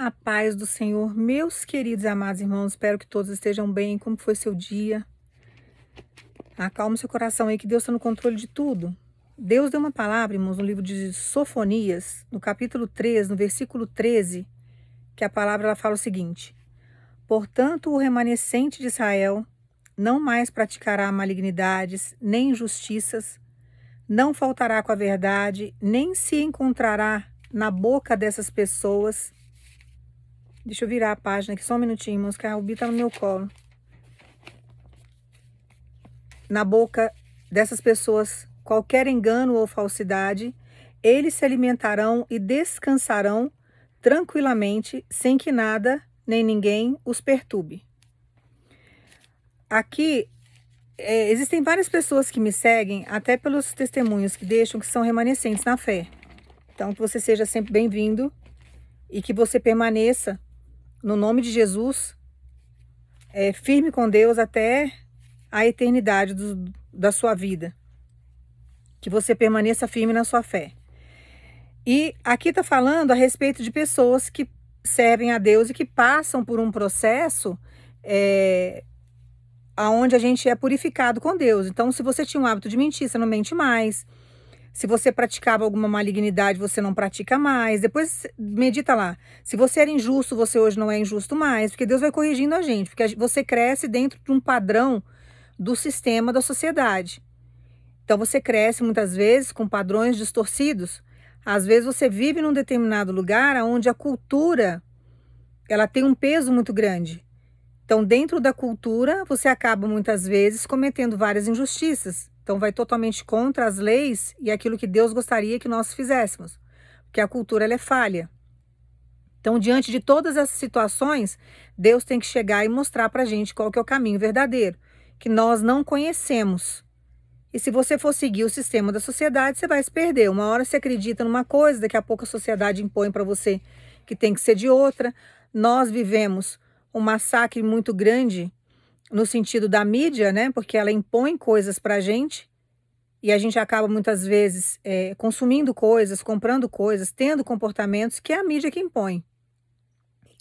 A paz do Senhor, meus queridos e amados irmãos, espero que todos estejam bem. Como foi seu dia? Acalma seu coração aí, que Deus está no controle de tudo. Deus deu uma palavra, irmãos, no livro de Sofonias, no capítulo 3, no versículo 13, que a palavra ela fala o seguinte: Portanto, o remanescente de Israel não mais praticará malignidades, nem injustiças, não faltará com a verdade, nem se encontrará na boca dessas pessoas. Deixa eu virar a página aqui só um minutinho, irmãos, que a Rubi tá no meu colo. Na boca dessas pessoas, qualquer engano ou falsidade, eles se alimentarão e descansarão tranquilamente, sem que nada nem ninguém os perturbe. Aqui, existem várias pessoas que me seguem, até pelos testemunhos que deixam, que são remanescentes na fé. Então, que você seja sempre bem-vindo e que você permaneça, no nome de Jesus, firme com Deus até a eternidade da sua vida. Que você permaneça firme na sua fé. E aqui está falando a respeito de pessoas que servem a Deus e que passam por um processo onde a gente é purificado com Deus. Então, se você tinha um hábito de mentir, você não mente mais. Se você praticava alguma malignidade, você não pratica mais. Depois medita lá. Se você era injusto, você hoje não é injusto mais. Porque Deus vai corrigindo a gente. Porque você cresce dentro de um padrão do sistema da sociedade. Então você cresce muitas vezes com padrões distorcidos. Às vezes você vive num determinado lugar onde a cultura ela tem um peso muito grande. Então dentro da cultura você acaba muitas vezes cometendo várias injustiças. Então vai totalmente contra as leis e aquilo que Deus gostaria que nós fizéssemos. Porque a cultura ela é falha. Então diante de todas essas situações, Deus tem que chegar e mostrar para a gente qual que é o caminho verdadeiro. Que nós não conhecemos. E se você for seguir o sistema da sociedade, você vai se perder. Uma hora você acredita numa coisa, daqui a pouco a sociedade impõe para você que tem que ser de outra. Nós vivemos um massacre muito grande no sentido da mídia, né? Porque ela impõe coisas para a gente e a gente acaba muitas vezes consumindo coisas, comprando coisas, tendo comportamentos que é a mídia que impõe.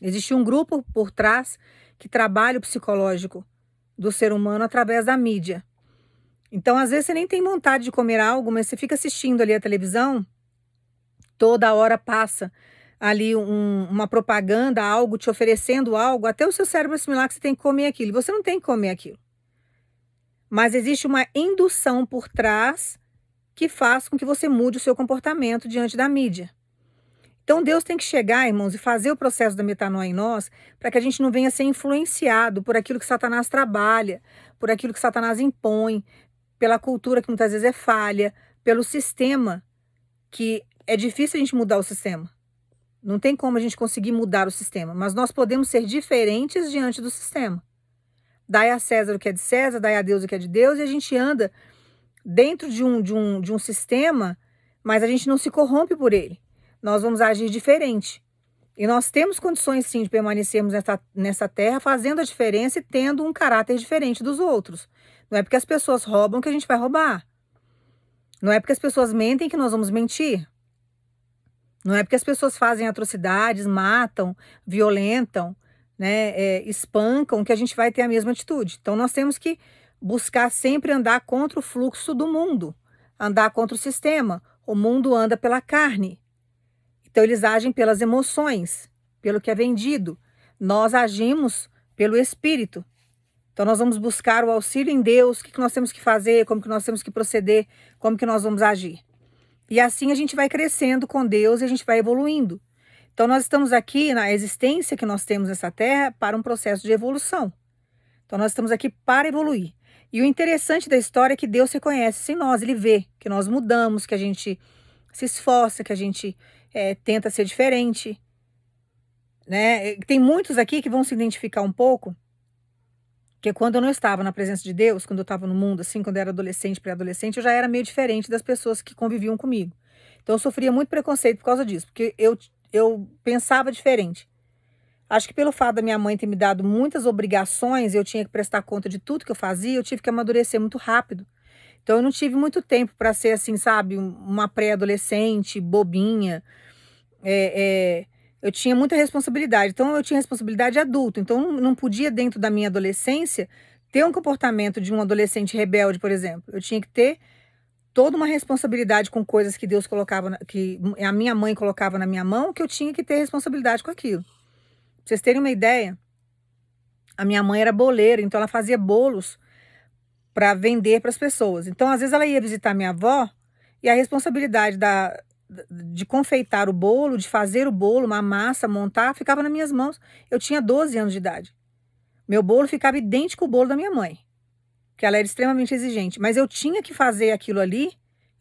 Existe um grupo por trás que trabalha o psicológico do ser humano através da mídia. Então, às vezes, você nem tem vontade de comer algo, mas você fica assistindo ali a televisão, toda hora passa ali uma propaganda, algo te oferecendo algo, até o seu cérebro assimilar que você tem que comer aquilo. Você não tem que comer aquilo. Mas existe uma indução por trás que faz com que você mude o seu comportamento diante da mídia. Então, Deus tem que chegar, irmãos, e fazer o processo da metanoia em nós, para que a gente não venha ser influenciado por aquilo que Satanás trabalha, por aquilo que Satanás impõe, pela cultura que muitas vezes é falha, pelo sistema, que é difícil a gente mudar o sistema. Não tem como a gente conseguir mudar o sistema, mas nós podemos ser diferentes diante do sistema. Dai a César o que é de César, dai a Deus o que é de Deus, e a gente anda dentro de um sistema, mas a gente não se corrompe por ele. Nós vamos agir diferente. E nós temos condições sim de permanecermos nessa terra, fazendo a diferença e tendo um caráter diferente dos outros. Não é porque as pessoas roubam que a gente vai roubar. Não é porque as pessoas mentem que nós vamos mentir. Não é porque as pessoas fazem atrocidades, matam, violentam, né, espancam, que a gente vai ter a mesma atitude. Então nós temos que buscar sempre andar contra o fluxo do mundo, andar contra o sistema. O mundo anda pela carne. Então eles agem pelas emoções, pelo que é vendido. Nós agimos pelo espírito. Então nós vamos buscar o auxílio em Deus, o que nós temos que fazer, como que nós temos que proceder, como que nós vamos agir. E assim a gente vai crescendo com Deus e a gente vai evoluindo. Então nós estamos aqui na existência que nós temos nessa terra para um processo de evolução. Então nós estamos aqui para evoluir. E o interessante da história é que Deus reconhece isso em nós, Ele vê que nós mudamos, que a gente se esforça, que a gente tenta ser diferente. Né? Tem muitos aqui que vão se identificar um pouco, porque quando eu não estava na presença de Deus, quando eu estava no mundo, assim, quando eu era adolescente, pré-adolescente, eu já era meio diferente das pessoas que conviviam comigo. Então eu sofria muito preconceito por causa disso, porque eu pensava diferente. Acho que pelo fato da minha mãe ter me dado muitas obrigações, eu tinha que prestar conta de tudo que eu fazia, eu tive que amadurecer muito rápido. Então eu não tive muito tempo para ser assim, sabe, uma pré-adolescente, bobinha, Eu tinha muita responsabilidade, então eu tinha responsabilidade de adulto, então não podia dentro da minha adolescência ter um comportamento de um adolescente rebelde, por exemplo. Eu tinha que ter toda uma responsabilidade com coisas que Deus colocava, que a minha mãe colocava na minha mão, que eu tinha que ter responsabilidade com aquilo. Pra vocês terem uma ideia, a minha mãe era boleira, então ela fazia bolos para vender para as pessoas. Então, às vezes, ela ia visitar minha avó e a responsabilidade de confeitar o bolo, de fazer o bolo, uma massa, montar, ficava nas minhas mãos. Eu tinha 12 anos de idade. Meu bolo ficava idêntico ao bolo da minha mãe, que ela era extremamente exigente. Mas eu tinha que fazer aquilo ali,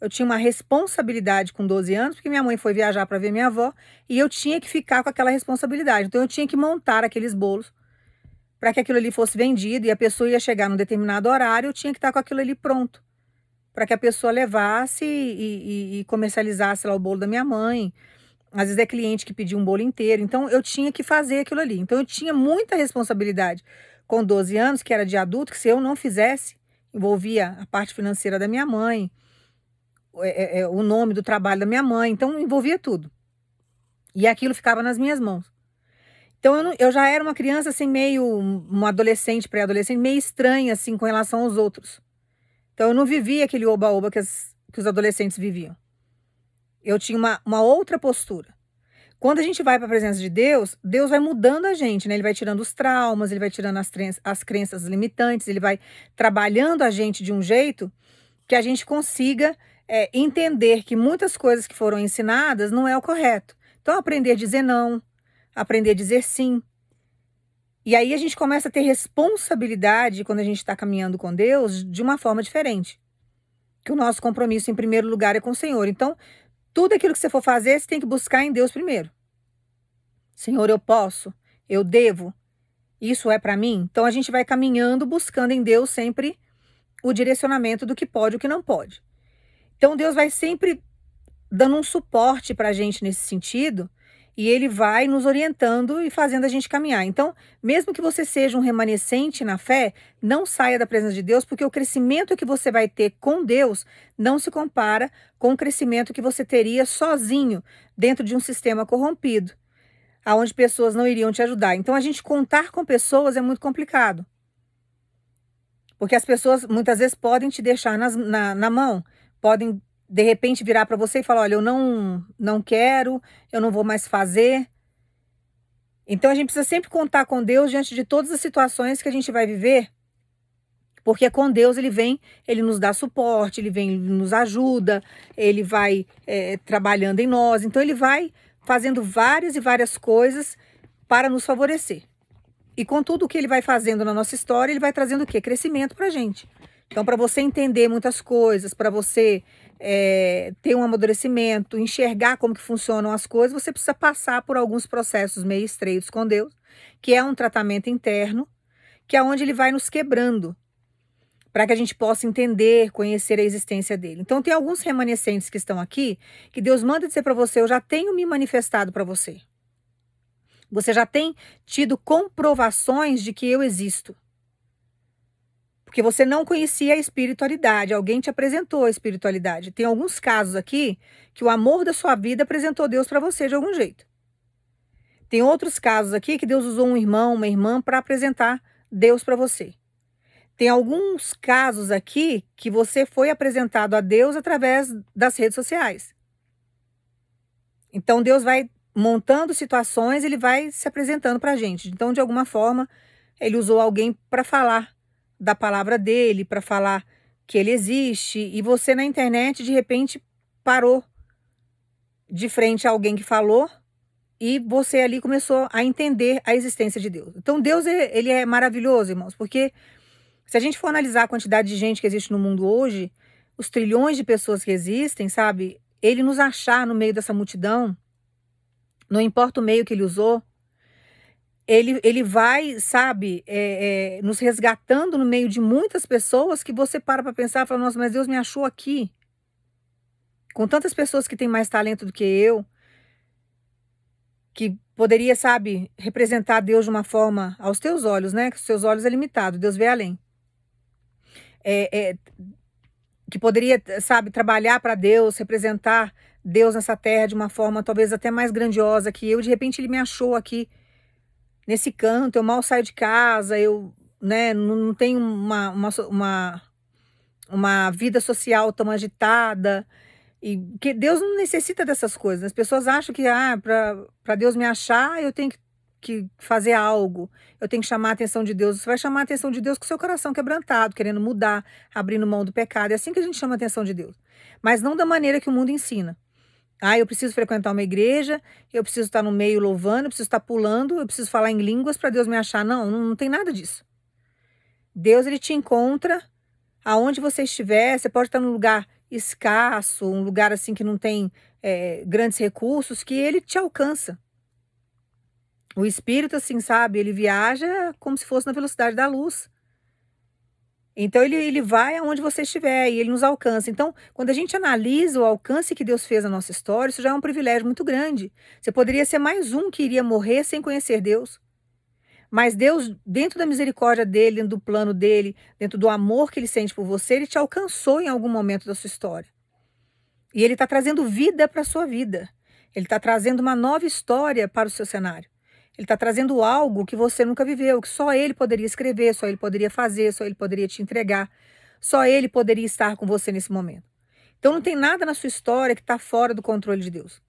eu tinha uma responsabilidade com 12 anos, porque minha mãe foi viajar para ver minha avó, e eu tinha que ficar com aquela responsabilidade. Então, eu tinha que montar aqueles bolos para que aquilo ali fosse vendido e a pessoa ia chegar num determinado horário, eu tinha que estar com aquilo ali pronto, para que a pessoa levasse e comercializasse lá o bolo da minha mãe. Às vezes é cliente que pedia um bolo inteiro, então eu tinha que fazer aquilo ali. Então eu tinha muita responsabilidade com 12 anos, que era de adulto, que se eu não fizesse, envolvia a parte financeira da minha mãe, o nome do trabalho da minha mãe, então envolvia tudo. E aquilo ficava nas minhas mãos. Então eu já era uma criança assim meio, uma adolescente, pré-adolescente, meio estranha assim com relação aos outros. Então eu não vivia aquele oba-oba que os adolescentes viviam. Eu tinha uma outra postura. Quando a gente vai para a presença de Deus, Deus vai mudando a gente, né? Ele vai tirando os traumas, ele vai tirando as crenças limitantes, ele vai trabalhando a gente de um jeito que a gente consiga entender que muitas coisas que foram ensinadas não é o correto. Então aprender a dizer não, aprender a dizer sim. E aí a gente começa a ter responsabilidade quando a gente está caminhando com Deus de uma forma diferente. Que o nosso compromisso, em primeiro lugar, é com o Senhor. Então, tudo aquilo que você for fazer, você tem que buscar em Deus primeiro. Senhor, eu posso, eu devo, isso é para mim? Então a gente vai caminhando, buscando em Deus sempre o direcionamento do que pode e o que não pode. Então Deus vai sempre dando um suporte para a gente nesse sentido, e ele vai nos orientando e fazendo a gente caminhar. Então, mesmo que você seja um remanescente na fé, não saia da presença de Deus, porque o crescimento que você vai ter com Deus não se compara com o crescimento que você teria sozinho dentro de um sistema corrompido, aonde pessoas não iriam te ajudar. Então, a gente contar com pessoas é muito complicado, porque as pessoas muitas vezes podem te deixar na mão, podem de repente virar para você e falar: olha, eu não quero, eu não vou mais fazer. Então a gente precisa sempre contar com Deus diante de todas as situações que a gente vai viver, porque com Deus ele vem, ele nos dá suporte, ele vem, ele nos ajuda, ele vai trabalhando em nós, então ele vai fazendo várias e várias coisas para nos favorecer. E com tudo o que ele vai fazendo na nossa história, ele vai trazendo o quê? Crescimento para a gente. Então, para você entender muitas coisas, para você ter um amadurecimento, enxergar como que funcionam as coisas, você precisa passar por alguns processos meio estreitos com Deus, que é um tratamento interno, que é onde ele vai nos quebrando, para que a gente possa entender, conhecer a existência dele. Então, tem alguns remanescentes que estão aqui, que Deus manda dizer para você: eu já tenho me manifestado para você. Você já tem tido comprovações de que eu existo. Porque você não conhecia a espiritualidade, alguém te apresentou a espiritualidade. Tem alguns casos aqui que o amor da sua vida apresentou Deus para você de algum jeito. Tem outros casos aqui que Deus usou um irmão, uma irmã para apresentar Deus para você. Tem alguns casos aqui que você foi apresentado a Deus através das redes sociais. Então Deus vai montando situações, ele vai se apresentando para a gente. Então, de alguma forma, ele usou alguém para falar da palavra dele, para falar que ele existe, e você na internet, de repente, parou de frente a alguém que falou, e você ali começou a entender a existência de Deus. Então, Deus, ele é maravilhoso, irmãos, porque se a gente for analisar a quantidade de gente que existe no mundo hoje, os trilhões de pessoas que existem, sabe? Ele nos achar no meio dessa multidão, não importa o meio que ele usou, ele vai, sabe, nos resgatando no meio de muitas pessoas que você para pensar e fala: nossa, mas Deus me achou aqui. Com tantas pessoas que têm mais talento do que eu, que poderia, sabe, representar Deus de uma forma aos teus olhos, né? Que os teus olhos é limitado, Deus vê além. Que poderia, sabe, trabalhar para Deus, representar Deus nessa terra de uma forma talvez até mais grandiosa que eu. De repente ele me achou aqui nesse canto, eu mal saio de casa, eu, né, não tenho uma vida social tão agitada, e que Deus não necessita dessas coisas. As pessoas acham que para Deus me achar, eu tenho que fazer algo, eu tenho que chamar a atenção de Deus. Você vai chamar a atenção de Deus com o seu coração quebrantado, querendo mudar, abrindo mão do pecado. É assim que a gente chama a atenção de Deus. Mas não da maneira que o mundo ensina. Eu preciso frequentar uma igreja, eu preciso estar no meio louvando, eu preciso estar pulando, eu preciso falar em línguas para Deus me achar. Não, não tem nada disso. Deus, ele te encontra aonde você estiver. Você pode estar num lugar escasso, um lugar assim que não tem grandes recursos, que ele te alcança. O espírito, assim, sabe, ele viaja como se fosse na velocidade da luz. Então ele vai aonde você estiver e ele nos alcança. Então, quando a gente analisa o alcance que Deus fez na nossa história, isso já é um privilégio muito grande. Você poderia ser mais um que iria morrer sem conhecer Deus. Mas Deus, dentro da misericórdia dele, dentro do plano dele, dentro do amor que ele sente por você, ele te alcançou em algum momento da sua história. E ele está trazendo vida para a sua vida. Ele está trazendo uma nova história para o seu cenário. Ele está trazendo algo que você nunca viveu, que só ele poderia escrever, só ele poderia fazer, só ele poderia te entregar, só ele poderia estar com você nesse momento. Então não tem nada na sua história que está fora do controle de Deus.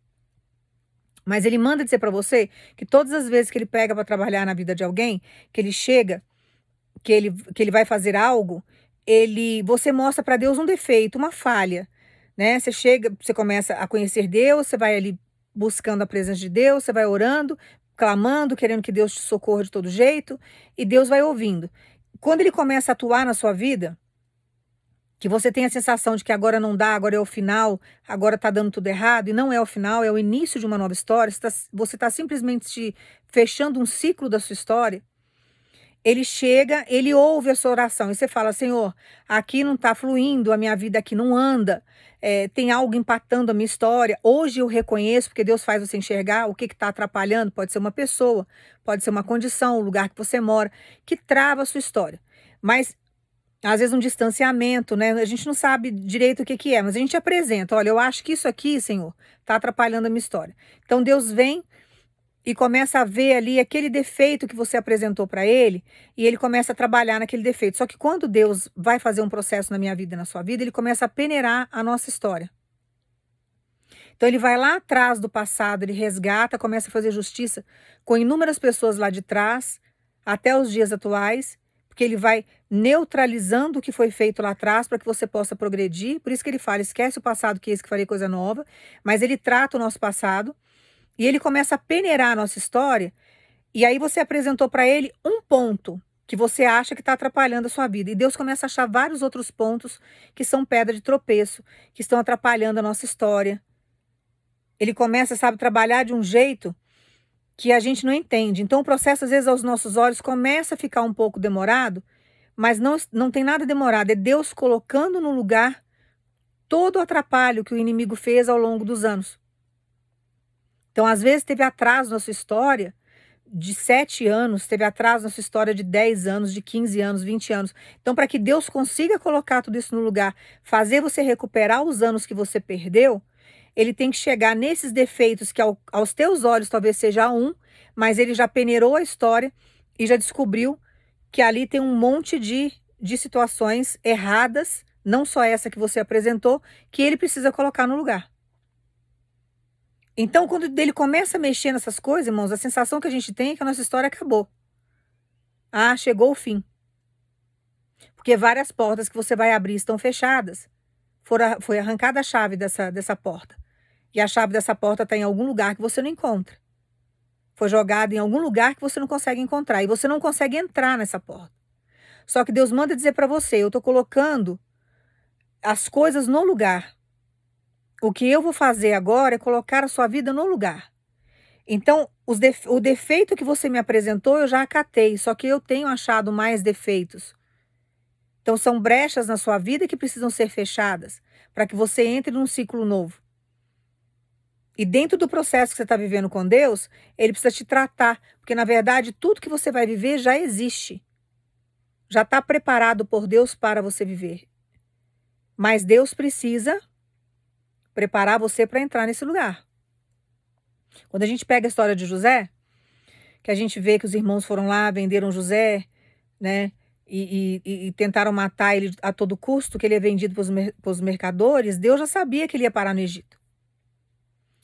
Mas ele manda dizer para você que todas as vezes que ele pega para trabalhar na vida de alguém, que ele chega, que ele vai fazer algo, você mostra para Deus um defeito, uma falha, né? Você chega, você começa a conhecer Deus, você vai ali buscando a presença de Deus, você vai orando, clamando, querendo que Deus te socorra de todo jeito, e Deus vai ouvindo. Quando ele começa a atuar na sua vida, que você tem a sensação de que agora não dá, agora é o final, agora está dando tudo errado, e não é o final, é o início de uma nova história, você tá simplesmente fechando um ciclo da sua história. Ele chega, ele ouve a sua oração, e você fala: Senhor, aqui não está fluindo, a minha vida aqui não anda, tem algo empatando a minha história. Hoje eu reconheço, porque Deus faz você enxergar o que está atrapalhando. Pode ser uma pessoa, pode ser uma condição, o lugar que você mora, que trava a sua história. Mas às vezes um distanciamento, né? A gente não sabe direito o que é, mas a gente apresenta: olha, eu acho que isso aqui, Senhor, está atrapalhando a minha história. Então Deus vem e começa a ver ali aquele defeito que você apresentou para ele, e ele começa a trabalhar naquele defeito. Só que quando Deus vai fazer um processo na minha vida e na sua vida, ele começa a peneirar a nossa história. Então ele vai lá atrás do passado, ele resgata, começa a fazer justiça com inúmeras pessoas lá de trás, até os dias atuais, porque ele vai neutralizando o que foi feito lá atrás para que você possa progredir. Por isso que ele fala: esquece o passado, que é esse que farei coisa nova. Mas ele trata o nosso passado e ele começa a peneirar a nossa história. E aí você apresentou para ele um ponto que você acha que está atrapalhando a sua vida, e Deus começa a achar vários outros pontos que são pedra de tropeço, que estão atrapalhando a nossa história. Ele começa, sabe, a trabalhar de um jeito que a gente não entende. Então o processo, às vezes, aos nossos olhos, começa a ficar um pouco demorado, mas não tem nada demorado. É Deus colocando no lugar todo o atrapalho que o inimigo fez ao longo dos anos. Então, às vezes, teve atraso na sua história de 7 anos, teve atraso na sua história de 10 anos, de 15 anos, 20 anos. Então, para que Deus consiga colocar tudo isso no lugar, fazer você recuperar os anos que você perdeu, ele tem que chegar nesses defeitos que aos teus olhos talvez seja um, mas ele já peneirou a história e já descobriu que ali tem um monte de situações erradas, não só essa que você apresentou, que ele precisa colocar no lugar. Então, quando ele começa a mexer nessas coisas, irmãos, a sensação que a gente tem é que a nossa história acabou. Chegou o fim. Porque várias portas que você vai abrir estão fechadas. Foi arrancada a chave dessa porta. E a chave dessa porta está em algum lugar que você não encontra. Foi jogada em algum lugar que você não consegue encontrar. E você não consegue entrar nessa porta. Só que Deus manda dizer para você: eu estou colocando as coisas no lugar. O que eu vou fazer agora é colocar a sua vida no lugar. Então, o defeito que você me apresentou, eu já acatei, só que eu tenho achado mais defeitos. Então, são brechas na sua vida que precisam ser fechadas, para que você entre num ciclo novo. E dentro do processo que você está vivendo com Deus, ele precisa te tratar, porque na verdade tudo que você vai viver já existe. Já está preparado por Deus para você viver. Mas Deus precisa preparar você para entrar nesse lugar. Quando a gente pega a história de José, que a gente vê que os irmãos foram lá, venderam José, né? E tentaram matar ele a todo custo, que ele é vendido para os mercadores, Deus já sabia que ele ia parar no Egito.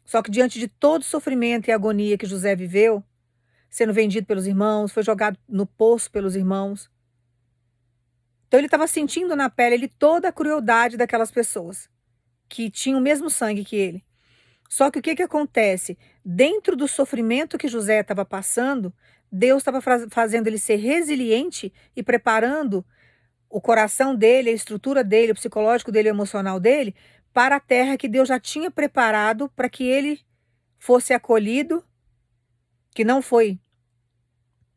Só que diante de todo o sofrimento e agonia que José viveu, sendo vendido pelos irmãos, foi jogado no poço pelos irmãos. Então ele estava sentindo na pele ele toda a crueldade daquelas pessoas que tinham o mesmo sangue que ele. Só que o que acontece? Dentro do sofrimento que José estava passando, Deus estava fazendo ele ser resiliente e preparando o coração dele, a estrutura dele, o psicológico dele, o emocional dele, para a terra que Deus já tinha preparado para que ele fosse acolhido, que não foi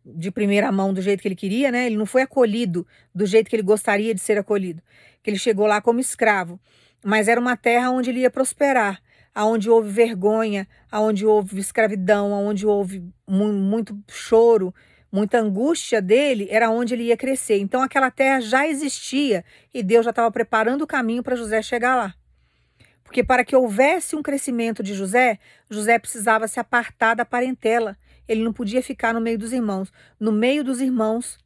de primeira mão do jeito que ele queria, né? Ele não foi acolhido do jeito que ele gostaria de ser acolhido, que ele chegou lá como escravo, mas era uma terra onde ele ia prosperar, aonde houve vergonha, aonde houve escravidão, aonde houve muito choro, muita angústia dele, era onde ele ia crescer. Então aquela terra já existia e Deus já estava preparando o caminho para José chegar lá. Porque para que houvesse um crescimento de José, José precisava se apartar da parentela. Ele não podia ficar no meio dos irmãos. No meio dos irmãos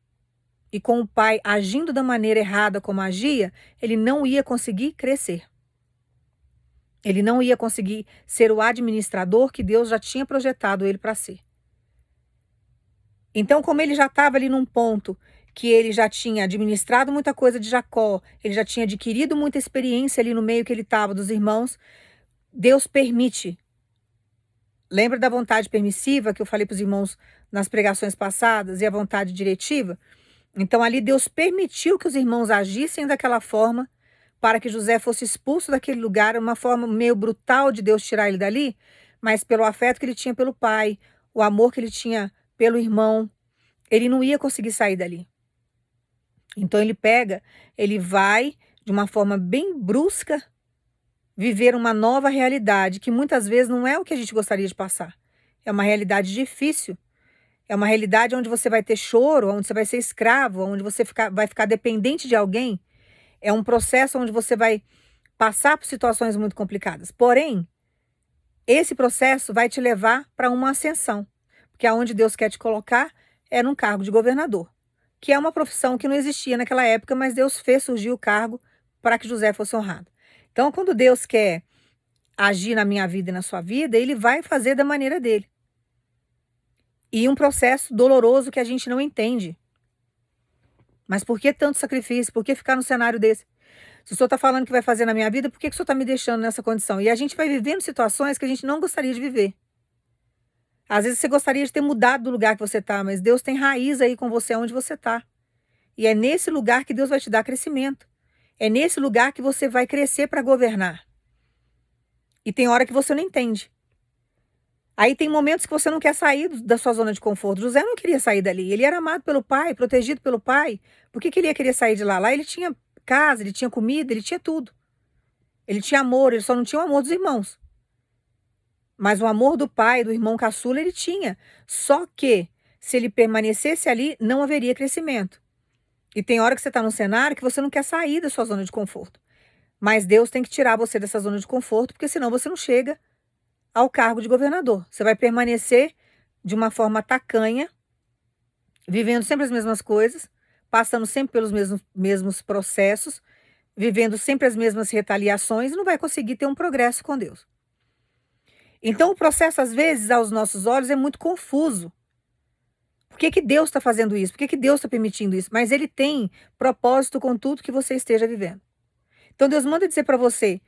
e com o pai agindo da maneira errada como agia, ele não ia conseguir crescer. Ele não ia conseguir ser o administrador que Deus já tinha projetado ele para ser. Então, como ele já estava ali num ponto que ele já tinha administrado muita coisa de Jacó, ele já tinha adquirido muita experiência ali no meio que ele estava dos irmãos, Deus permite. Lembra da vontade permissiva que eu falei para os irmãos nas pregações passadas e a vontade diretiva? Então, ali Deus permitiu que os irmãos agissem daquela forma para que José fosse expulso daquele lugar, uma forma meio brutal de Deus tirar ele dali, mas pelo afeto que ele tinha pelo pai, o amor que ele tinha pelo irmão, ele não ia conseguir sair dali. Então ele vai de uma forma bem brusca viver uma nova realidade, que muitas vezes não é o que a gente gostaria de passar. É uma realidade difícil. É uma realidade onde você vai ter choro, onde você vai ser escravo, onde você vai ficar dependente de alguém. É um processo onde você vai passar por situações muito complicadas. Porém, esse processo vai te levar para uma ascensão. Porque aonde Deus quer te colocar é num cargo de governador, que é uma profissão que não existia naquela época, mas Deus fez surgir o cargo para que José fosse honrado. Então, quando Deus quer agir na minha vida e na sua vida, ele vai fazer da maneira dele. E um processo doloroso que a gente não entende. Mas por que tanto sacrifício? Por que ficar num cenário desse? Se o senhor está falando que vai fazer na minha vida, por que o senhor está me deixando nessa condição? E a gente vai vivendo situações que a gente não gostaria de viver. Às vezes você gostaria de ter mudado do lugar que você está, mas Deus tem raiz aí com você onde você está. E é nesse lugar que Deus vai te dar crescimento. É nesse lugar que você vai crescer para governar. E tem hora que você não entende. Aí tem momentos que você não quer sair da sua zona de conforto. José não queria sair dali. Ele era amado pelo pai, protegido pelo pai. Por que ele ia querer sair de lá? Lá ele tinha casa, ele tinha comida, ele tinha tudo. Ele tinha amor, ele só não tinha o amor dos irmãos. Mas o amor do pai, do irmão caçula, ele tinha. Só que, se ele permanecesse ali, não haveria crescimento. E tem hora que você está num cenário que você não quer sair da sua zona de conforto. Mas Deus tem que tirar você dessa zona de conforto, porque senão você não chega ao cargo de governador. Você vai permanecer de uma forma tacanha, vivendo sempre as mesmas coisas, passando sempre pelos mesmos processos, vivendo sempre as mesmas retaliações e não vai conseguir ter um progresso com Deus. Então o processo, às vezes, aos nossos olhos, é muito confuso. Por que Deus está fazendo isso? Por que Deus está permitindo isso? Mas Ele tem propósito com tudo que você esteja vivendo. Então Deus manda dizer para você,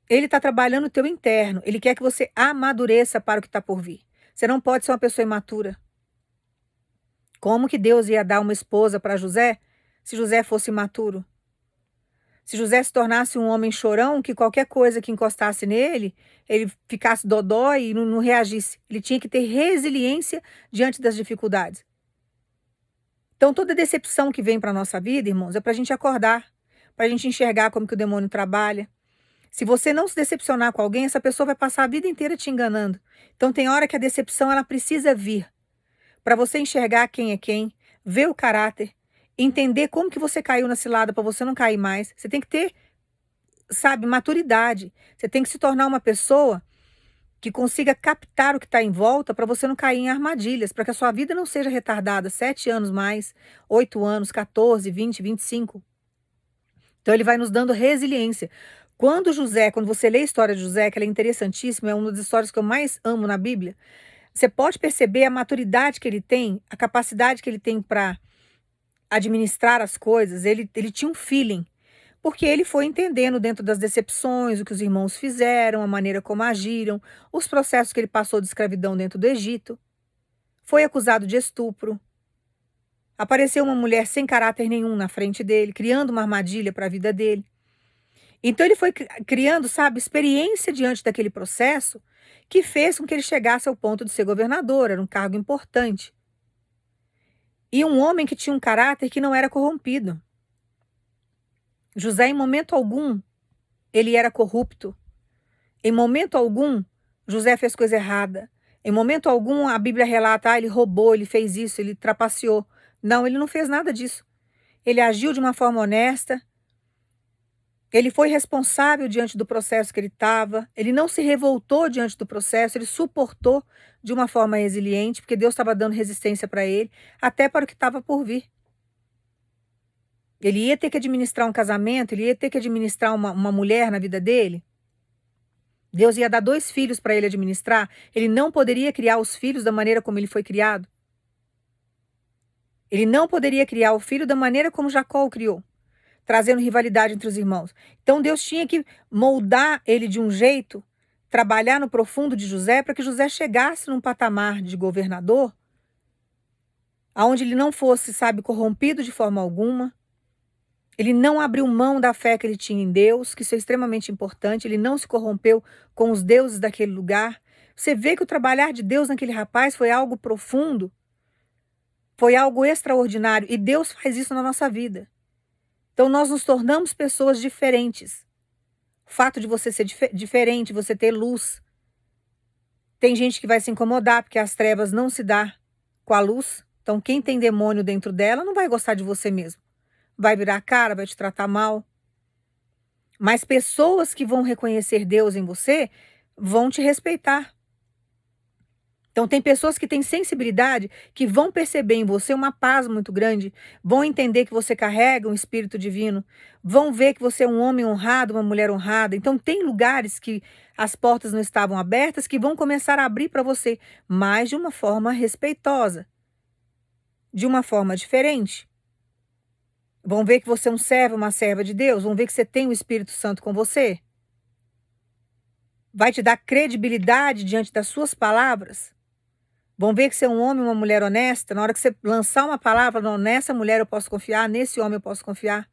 Ele está trabalhando o teu interno. Ele quer que você amadureça para o que está por vir. Você não pode ser uma pessoa imatura. Como que Deus ia dar uma esposa para José se José fosse imaturo? Se José se tornasse um homem chorão, que qualquer coisa que encostasse nele, ele ficasse dodói e não reagisse. Ele tinha que ter resiliência diante das dificuldades. Então toda decepção que vem para a nossa vida, irmãos, é para a gente acordar, para a gente enxergar como que o demônio trabalha. Se você não se decepcionar com alguém, essa pessoa vai passar a vida inteira te enganando. Então tem hora que a decepção ela precisa vir para você enxergar quem é quem, ver o caráter, entender como que você caiu na cilada para você não cair mais. Você tem que ter sabe, maturidade. Você tem que se tornar uma pessoa que consiga captar o que está em volta para você não cair em armadilhas, para que a sua vida não seja retardada 7 anos mais, 8 anos, 14, 20, 25. Então ele vai nos dando resiliência. Quando você lê a história de José, que ela é interessantíssima, é uma das histórias que eu mais amo na Bíblia, você pode perceber a maturidade que ele tem, a capacidade que ele tem para administrar as coisas. Ele tinha um feeling, porque ele foi entendendo dentro das decepções, o que os irmãos fizeram, a maneira como agiram, os processos que ele passou de escravidão dentro do Egito. Foi acusado de estupro. Apareceu uma mulher sem caráter nenhum na frente dele, criando uma armadilha para a vida dele. Então ele foi criando, sabe, experiência diante daquele processo que fez com que ele chegasse ao ponto de ser governador, era um cargo importante. E um homem que tinha um caráter que não era corrompido. José, em momento algum, ele era corrupto. Em momento algum, José fez coisa errada. Em momento algum, a Bíblia relata, ele roubou, ele fez isso, ele trapaceou. Não, ele não fez nada disso. Ele agiu de uma forma honesta. Ele foi responsável diante do processo que ele estava. Ele não se revoltou diante do processo, ele suportou de uma forma resiliente, porque Deus estava dando resistência para ele, até para o que estava por vir. Ele ia ter que administrar um casamento, ele ia ter que administrar uma mulher na vida dele. Deus ia dar 2 filhos para ele administrar. Ele não poderia criar os filhos da maneira como ele foi criado. Ele não poderia criar o filho da maneira como Jacó o criou, trazendo rivalidade entre os irmãos. Então Deus tinha que moldar ele de um jeito, trabalhar no profundo de José, para que José chegasse num patamar de governador, aonde ele não fosse, sabe, corrompido de forma alguma. Ele não abriu mão da fé que ele tinha em Deus, que isso é extremamente importante. Ele não se corrompeu com os deuses daquele lugar. Você vê que o trabalhar de Deus naquele rapaz foi algo profundo, foi algo extraordinário. E Deus faz isso na nossa vida. Então nós nos tornamos pessoas diferentes. O fato de você ser diferente, você ter luz. Tem gente que vai se incomodar porque as trevas não se dá com a luz. Então quem tem demônio dentro dela não vai gostar de você mesmo. Vai virar a cara, vai te tratar mal. Mas pessoas que vão reconhecer Deus em você vão te respeitar. Então tem pessoas que têm sensibilidade, que vão perceber em você uma paz muito grande, vão entender que você carrega um espírito divino, vão ver que você é um homem honrado, uma mulher honrada. Então tem lugares que as portas não estavam abertas, que vão começar a abrir para você, mas de uma forma respeitosa, de uma forma diferente. Vão ver que você é um servo, uma serva de Deus. Vão ver que você tem o Espírito Santo com você. Vai te dar credibilidade diante das suas palavras. Vão ver que você é um homem, uma mulher honesta. Na hora que você lançar uma palavra, não, nessa mulher eu posso confiar, nesse homem eu posso confiar.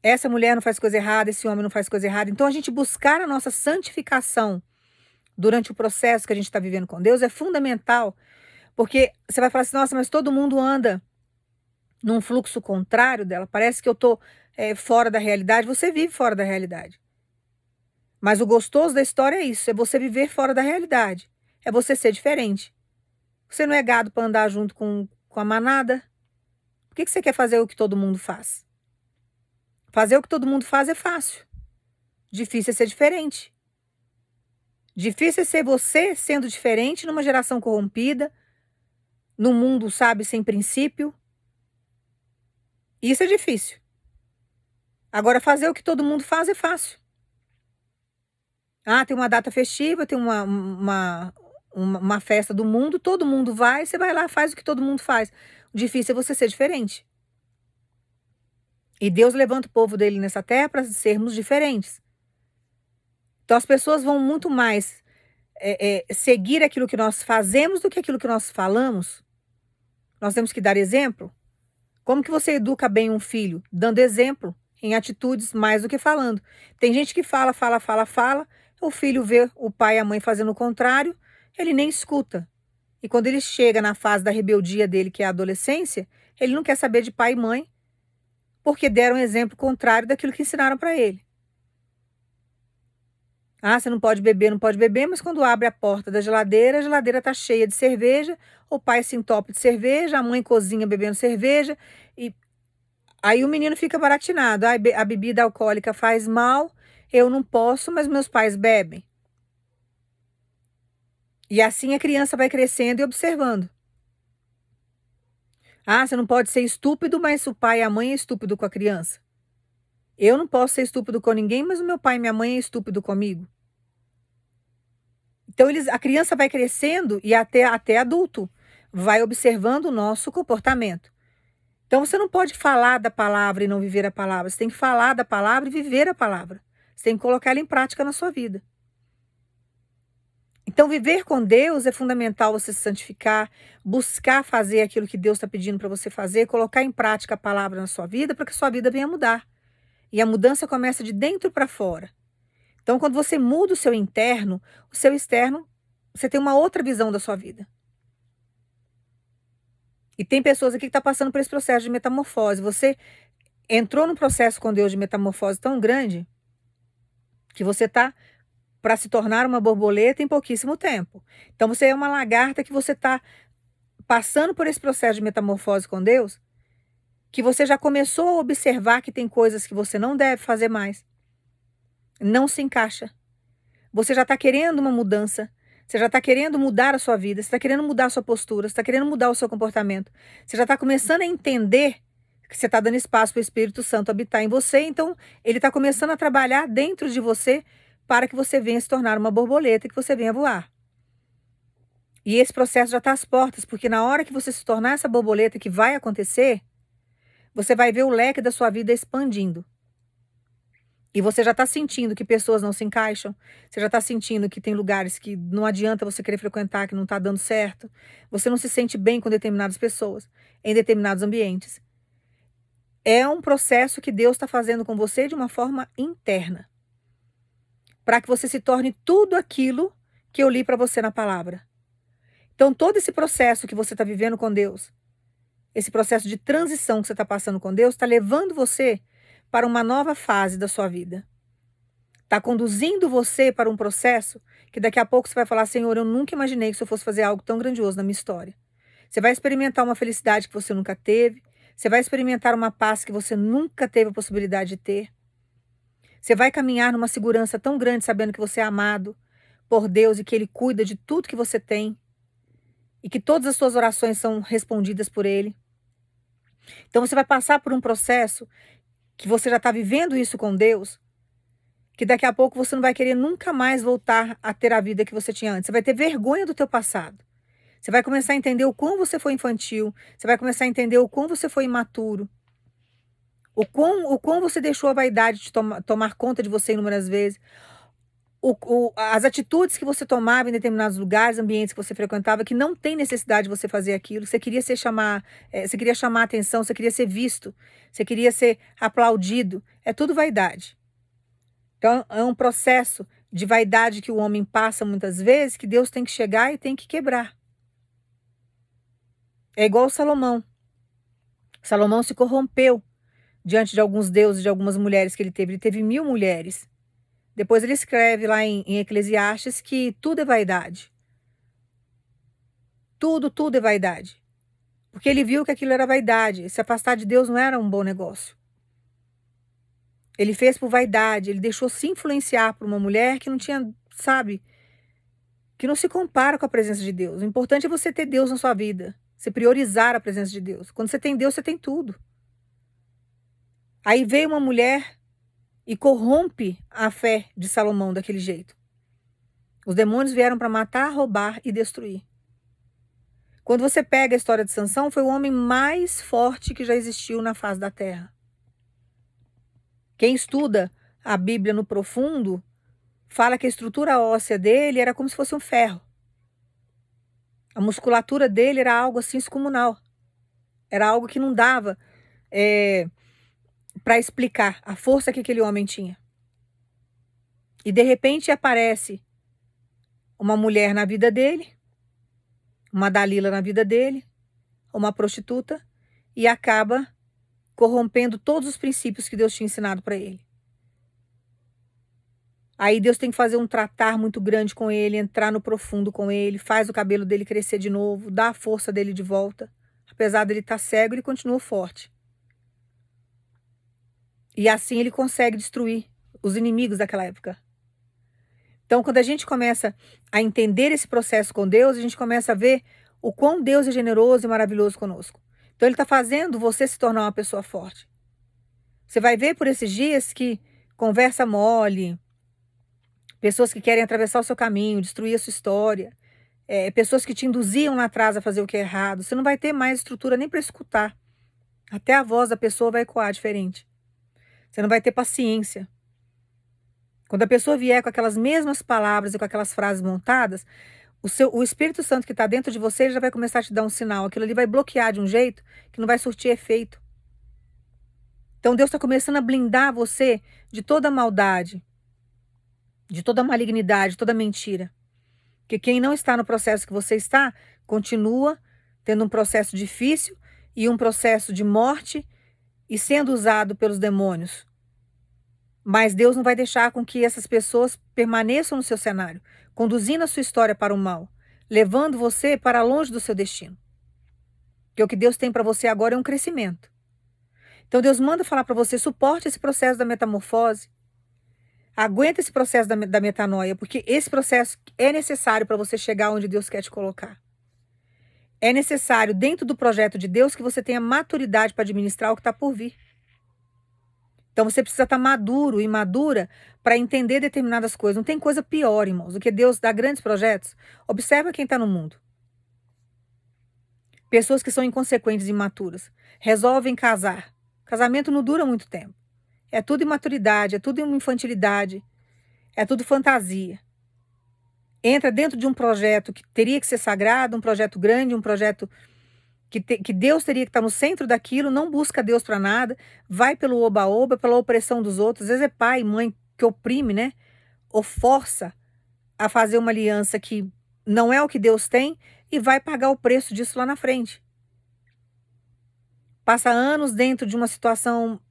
Essa mulher não faz coisa errada, esse homem não faz coisa errada. Então a gente buscar a nossa santificação durante o processo que a gente está vivendo com Deus é fundamental. Porque você vai falar assim, nossa, mas todo mundo anda num fluxo contrário dela, parece que eu estou fora da realidade. Você vive fora da realidade. Mas o gostoso da história é isso, é você viver fora da realidade. É você ser diferente. Você não é gado para andar junto com a manada. Por que você quer fazer o que todo mundo faz? Fazer o que todo mundo faz é fácil. Difícil é ser diferente. Difícil é ser você sendo diferente numa geração corrompida, num mundo, sabe, sem princípio. Isso é difícil. Agora, fazer o que todo mundo faz é fácil. Ah, tem uma data festiva, tem uma festa do mundo, todo mundo vai, você vai lá, faz o que todo mundo faz. O difícil é você ser diferente. E Deus levanta o povo dele nessa terra para sermos diferentes. Então as pessoas vão muito mais seguir aquilo que nós fazemos do que aquilo que nós falamos. Nós temos que dar exemplo. Como que você educa bem um filho? Dando exemplo em atitudes mais do que falando. Tem gente que fala, o filho vê o pai e a mãe fazendo o contrário, ele nem escuta. E quando ele chega na fase da rebeldia dele, que é a adolescência, ele não quer saber de pai e mãe, porque deram um exemplo contrário daquilo que ensinaram para ele. Ah, você não pode beber, mas quando abre a porta da geladeira, a geladeira está cheia de cerveja, o pai se entope de cerveja, a mãe cozinha bebendo cerveja, e Aí o menino fica baratinado. "Ai, a bebida alcoólica faz mal, eu não posso, mas meus pais bebem." E assim a criança vai crescendo e observando. Ah, você não pode ser estúpido, mas o pai e a mãe é estúpido com a criança. Eu não posso ser estúpido com ninguém, mas o meu pai e minha mãe é estúpido comigo. Então a criança vai crescendo e até adulto vai observando o nosso comportamento. Então você não pode falar da palavra e não viver a palavra. Você tem que falar da palavra e viver a palavra. Você tem que colocar ela em prática na sua vida. Então viver com Deus é fundamental, você se santificar, buscar fazer aquilo que Deus está pedindo para você fazer, colocar em prática a palavra na sua vida para que a sua vida venha mudar. E a mudança começa de dentro para fora. Então quando você muda o seu externo, você tem uma outra visão da sua vida. E tem pessoas aqui que estão passando por esse processo de metamorfose. Você entrou num processo com Deus de metamorfose tão grande que você está para se tornar uma borboleta em pouquíssimo tempo. Então você é uma lagarta que você está passando por esse processo de metamorfose com Deus, que você já começou a observar que tem coisas que você não deve fazer mais. Não se encaixa. Você já está querendo uma mudança. Você já está querendo mudar a sua vida. Você está querendo mudar a sua postura. Você está querendo mudar o seu comportamento. Você já está começando a entender que você está dando espaço para o Espírito Santo habitar em você. Então, ele está começando a trabalhar dentro de você para que você venha se tornar uma borboleta e que você venha voar. E esse processo já está às portas, porque na hora que você se tornar essa borboleta que vai acontecer, você vai ver o leque da sua vida expandindo. E você já está sentindo que pessoas não se encaixam, você já está sentindo que tem lugares que não adianta você querer frequentar, que não está dando certo. Você não se sente bem com determinadas pessoas, em determinados ambientes. É um processo que Deus está fazendo com você de uma forma interna, para que você se torne tudo aquilo que eu li para você na palavra. Então, todo esse processo que você está vivendo com Deus, esse processo de transição que você está passando com Deus, está levando você para uma nova fase da sua vida. Está conduzindo você para um processo que daqui a pouco você vai falar: Senhor, eu nunca imaginei que eu fosse fazer algo tão grandioso na minha história. Você vai experimentar uma felicidade que você nunca teve. Você vai experimentar uma paz que você nunca teve a possibilidade de ter. Você vai caminhar numa segurança tão grande, sabendo que você é amado por Deus e que Ele cuida de tudo que você tem. E que todas as suas orações são respondidas por Ele. Então você vai passar por um processo que você já está vivendo isso com Deus, que daqui a pouco você não vai querer nunca mais voltar a ter a vida que você tinha antes. Você vai ter vergonha do teu passado. Você vai começar a entender o quão você foi infantil. Você vai começar a entender o quão você foi imaturo. O quão você deixou a vaidade de tomar conta de você inúmeras vezes. As atitudes que você tomava em determinados lugares, ambientes que você frequentava, que não tem necessidade de você fazer aquilo. Você queria você queria chamar atenção, você queria ser visto, você queria ser aplaudido. É tudo vaidade. Então, é um processo de vaidade que o homem passa muitas vezes, que Deus tem que chegar e tem que quebrar. É igual Salomão. Salomão se corrompeu diante de alguns deuses, de algumas mulheres que ele teve. Ele teve 1000 mulheres. Depois ele escreve lá em Eclesiastes que tudo é vaidade. Tudo é vaidade. Porque ele viu que aquilo era vaidade. Se afastar de Deus não era um bom negócio. Ele fez por vaidade, ele deixou se influenciar por uma mulher que não tinha, sabe, que não se compara com a presença de Deus. O importante é você ter Deus na sua vida, você priorizar a presença de Deus. Quando você tem Deus, você tem tudo. Aí veio uma mulher e corrompe a fé de Salomão daquele jeito. Os demônios vieram para matar, roubar e destruir. Quando você pega a história de Sansão, foi o homem mais forte que já existiu na face da terra. Quem estuda a Bíblia no profundo fala que a estrutura óssea dele era como se fosse um ferro. A musculatura dele era algo assim descomunal. Era algo que não dava para explicar a força que aquele homem tinha. E de repente aparece uma mulher na vida dele, uma Dalila na vida dele, uma prostituta, e acaba corrompendo todos os princípios que Deus tinha ensinado para ele. Aí Deus tem que fazer um tratar muito grande com ele, entrar no profundo com ele, faz o cabelo dele crescer de novo, dá a força dele de volta. Apesar dele estar cego, ele continua forte. E assim ele consegue destruir os inimigos daquela época. Então, quando a gente começa a entender esse processo com Deus, a gente começa a ver o quão Deus é generoso e maravilhoso conosco. Então, ele está fazendo você se tornar uma pessoa forte. Você vai ver por esses dias que conversa mole, pessoas que querem atravessar o seu caminho, destruir a sua história, pessoas que te induziam lá atrás a fazer o que é errado. Você não vai ter mais estrutura nem para escutar. Até a voz da pessoa vai ecoar diferente. Você não vai ter paciência. Quando a pessoa vier com aquelas mesmas palavras e com aquelas frases montadas, o Espírito Santo que está dentro de você já vai começar a te dar um sinal. Aquilo ali vai bloquear de um jeito que não vai surtir efeito. Então Deus está começando a blindar você de toda maldade, de toda malignidade, toda mentira. Porque quem não está no processo que você está, continua tendo um processo difícil e um processo de morte e sendo usado pelos demônios. Mas Deus não vai deixar com que essas pessoas permaneçam no seu cenário, conduzindo a sua história para o mal, levando você para longe do seu destino. Porque o que Deus tem para você agora é um crescimento. Então Deus manda falar para você, suporte esse processo da metamorfose, aguenta esse processo da metanoia, porque esse processo é necessário para você chegar onde Deus quer te colocar. É necessário, dentro do projeto de Deus, que você tenha maturidade para administrar o que está por vir. Então você precisa estar maduro e madura para entender determinadas coisas. Não tem coisa pior, irmãos, do que Deus dar grandes projetos. Observa quem está no mundo. Pessoas que são inconsequentes e imaturas. Resolvem casar. Casamento não dura muito tempo. É tudo imaturidade, é tudo infantilidade, é tudo fantasia. Entra dentro de um projeto que teria que ser sagrado, um projeto grande, um projeto que Deus teria que estar no centro daquilo, não busca Deus para nada, vai pelo oba-oba, pela opressão dos outros. Às vezes é pai e mãe que oprime, né? Ou força a fazer uma aliança que não é o que Deus tem e vai pagar o preço disso lá na frente. Passa anos dentro de uma situação,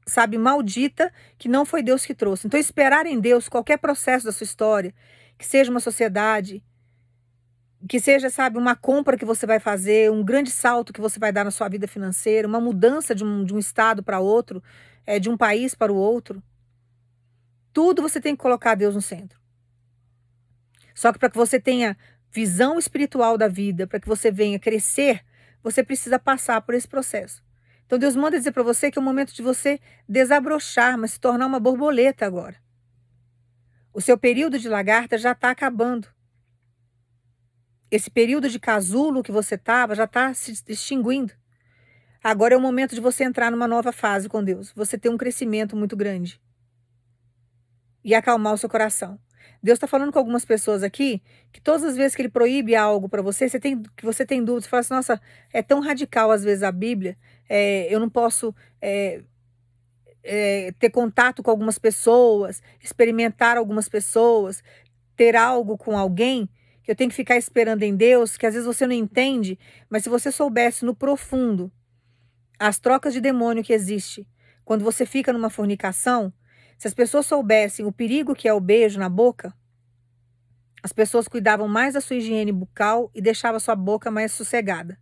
sabe, maldita, que não foi Deus que trouxe. Então, esperar em Deus qualquer processo da sua história, que seja uma sociedade, que seja, sabe, uma compra que você vai fazer, um grande salto que você vai dar na sua vida financeira, uma mudança de um estado para outro, de um país para o outro. Tudo você tem que colocar Deus no centro. Só que para que você tenha visão espiritual da vida, para que você venha crescer, você precisa passar por esse processo. Então Deus manda dizer para você que é o momento de você desabrochar, mas se tornar uma borboleta agora. O seu período de lagarta já está acabando. Esse período de casulo que você estava já está se extinguindo. Agora é o momento de você entrar numa nova fase com Deus. Você ter um crescimento muito grande. E acalmar o seu coração. Deus está falando com algumas pessoas aqui que todas as vezes que Ele proíbe algo para você, que você tem dúvidas, você fala assim, nossa, é tão radical às vezes a Bíblia, eu não posso ter contato com algumas pessoas, experimentar algumas pessoas, ter algo com alguém, que eu tenho que ficar esperando em Deus, que às vezes você não entende, mas se você soubesse no profundo as trocas de demônio que existe quando você fica numa fornicação, se as pessoas soubessem o perigo que é o beijo na boca, as pessoas cuidavam mais da sua higiene bucal e deixavam a sua boca mais sossegada.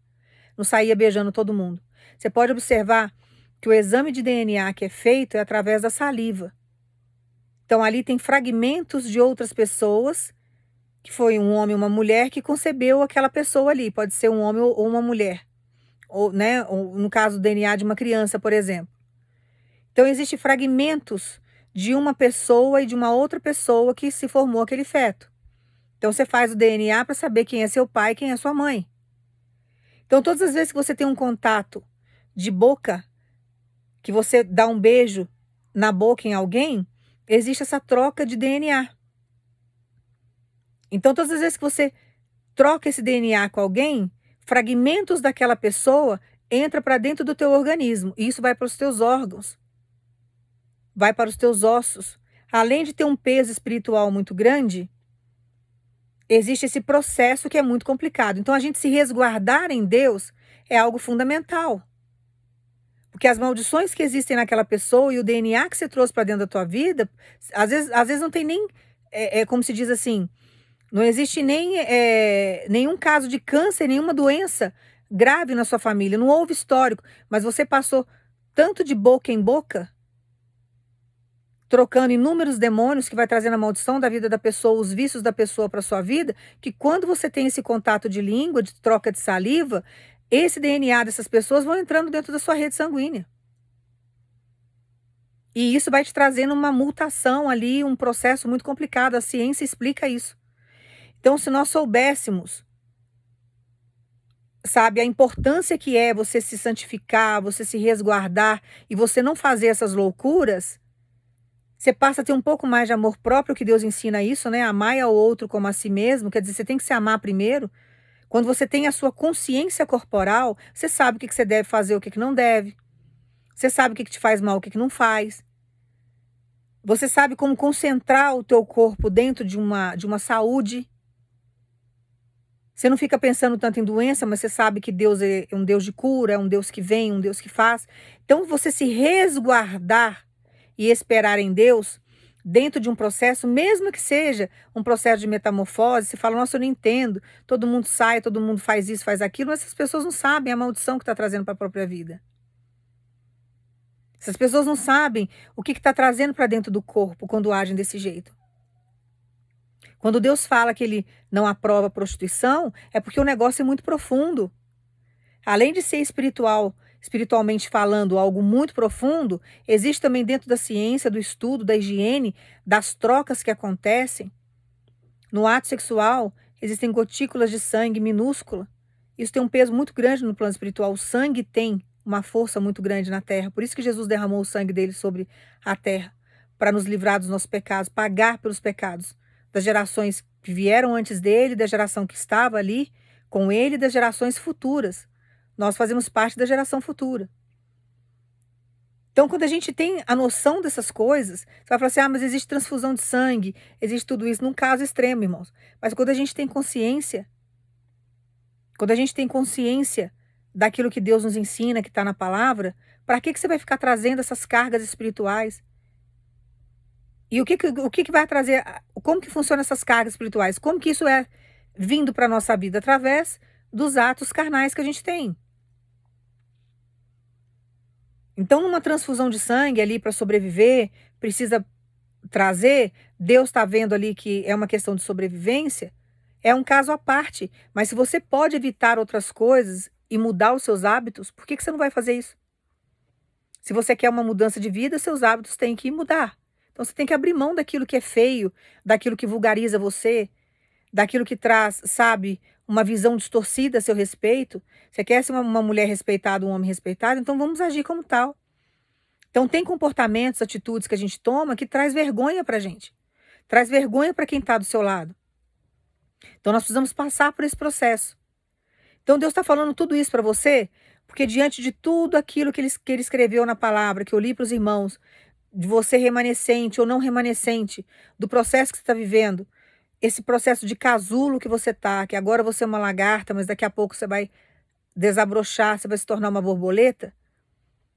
Não saía beijando todo mundo. Você pode observar que o exame de DNA que é feito é através da saliva. Então ali tem fragmentos de outras pessoas, que foi um homem ou uma mulher que concebeu aquela pessoa ali. Pode ser um homem ou uma mulher. Ou, né, ou, no caso do DNA de uma criança, por exemplo. Então existem fragmentos de uma pessoa e de uma outra pessoa que se formou aquele feto. Então você faz o DNA para saber quem é seu pai e quem é sua mãe. Então todas as vezes que você tem um contato de boca, que você dá um beijo na boca em alguém, existe essa troca de DNA. Então todas as vezes que você troca esse DNA com alguém, fragmentos daquela pessoa entram para dentro do teu organismo. E isso vai para os teus órgãos. Vai para os teus ossos. Além de ter um peso espiritual muito grande, existe esse processo que é muito complicado. Então, a gente se resguardar em Deus é algo fundamental. Porque as maldições que existem naquela pessoa e o DNA que você trouxe para dentro da tua vida, às vezes não tem nem, como se diz assim, não existe nem nenhum caso de câncer, nenhuma doença grave na sua família. Não houve histórico, mas você passou tanto de boca em boca, trocando inúmeros demônios que vai trazendo a maldição da vida da pessoa, os vícios da pessoa para sua vida, que quando você tem esse contato de língua, de troca de saliva, esse DNA dessas pessoas vão entrando dentro da sua rede sanguínea. E isso vai te trazendo uma mutação ali, um processo muito complicado. A ciência explica isso. Então, se nós soubéssemos, sabe, a importância que é você se santificar, você se resguardar e você não fazer essas loucuras, você passa a ter um pouco mais de amor próprio, que Deus ensina isso, né? Amar ao outro como a si mesmo, quer dizer, você tem que se amar primeiro. Quando você tem a sua consciência corporal, você sabe o que você deve fazer, o que não deve. Você sabe o que te faz mal, o que não faz. Você sabe como concentrar o teu corpo dentro de uma saúde. Você não fica pensando tanto em doença, mas você sabe que Deus é um Deus de cura, é um Deus que vem, um Deus que faz. Então, você se resguardar e esperar em Deus, dentro de um processo, mesmo que seja um processo de metamorfose, você fala, nossa, eu não entendo, todo mundo sai, todo mundo faz isso, faz aquilo, mas essas pessoas não sabem a maldição que está trazendo para a própria vida. Essas pessoas não sabem o que está trazendo para dentro do corpo quando agem desse jeito. Quando Deus fala que ele não aprova a prostituição, é porque o negócio é muito profundo. Além de ser espiritual, espiritualmente falando, algo muito profundo, existe também dentro da ciência, do estudo, da higiene, das trocas que acontecem. No ato sexual, existem gotículas de sangue minúscula. Isso tem um peso muito grande no plano espiritual. O sangue tem uma força muito grande na terra. Por isso que Jesus derramou o sangue dele sobre a terra, para nos livrar dos nossos pecados, pagar pelos pecados das gerações que vieram antes dele, da geração que estava ali com ele e das gerações futuras. Nós fazemos parte da geração futura. Então, quando a gente tem a noção dessas coisas, você vai falar assim, mas existe transfusão de sangue, existe tudo isso, num caso extremo, irmãos. Mas quando a gente tem consciência, daquilo que Deus nos ensina, que está na palavra, para que você vai ficar trazendo essas cargas espirituais? E o que vai trazer, como que funcionam essas cargas espirituais? Como que isso é vindo para a nossa vida? Através dos atos carnais que a gente tem. Então, numa transfusão de sangue ali para sobreviver, precisa trazer, Deus está vendo ali que é uma questão de sobrevivência, é um caso à parte. Mas se você pode evitar outras coisas e mudar os seus hábitos, por que você não vai fazer isso? Se você quer uma mudança de vida, seus hábitos têm que mudar. Então, você tem que abrir mão daquilo que é feio, daquilo que vulgariza você, daquilo que traz, sabe, uma visão distorcida a seu respeito. Você quer ser uma mulher respeitada, um homem respeitado, então vamos agir como tal. Então tem comportamentos, atitudes que a gente toma que traz vergonha pra gente. Traz vergonha para quem está do seu lado. Então nós precisamos passar por esse processo. Então Deus está falando tudo isso para você, porque diante de tudo aquilo que ele escreveu na palavra, que eu li para os irmãos, de você remanescente ou não remanescente, do processo que você está vivendo, esse processo de casulo que você tá, que agora você é uma lagarta, mas daqui a pouco você vai desabrochar, você vai se tornar uma borboleta,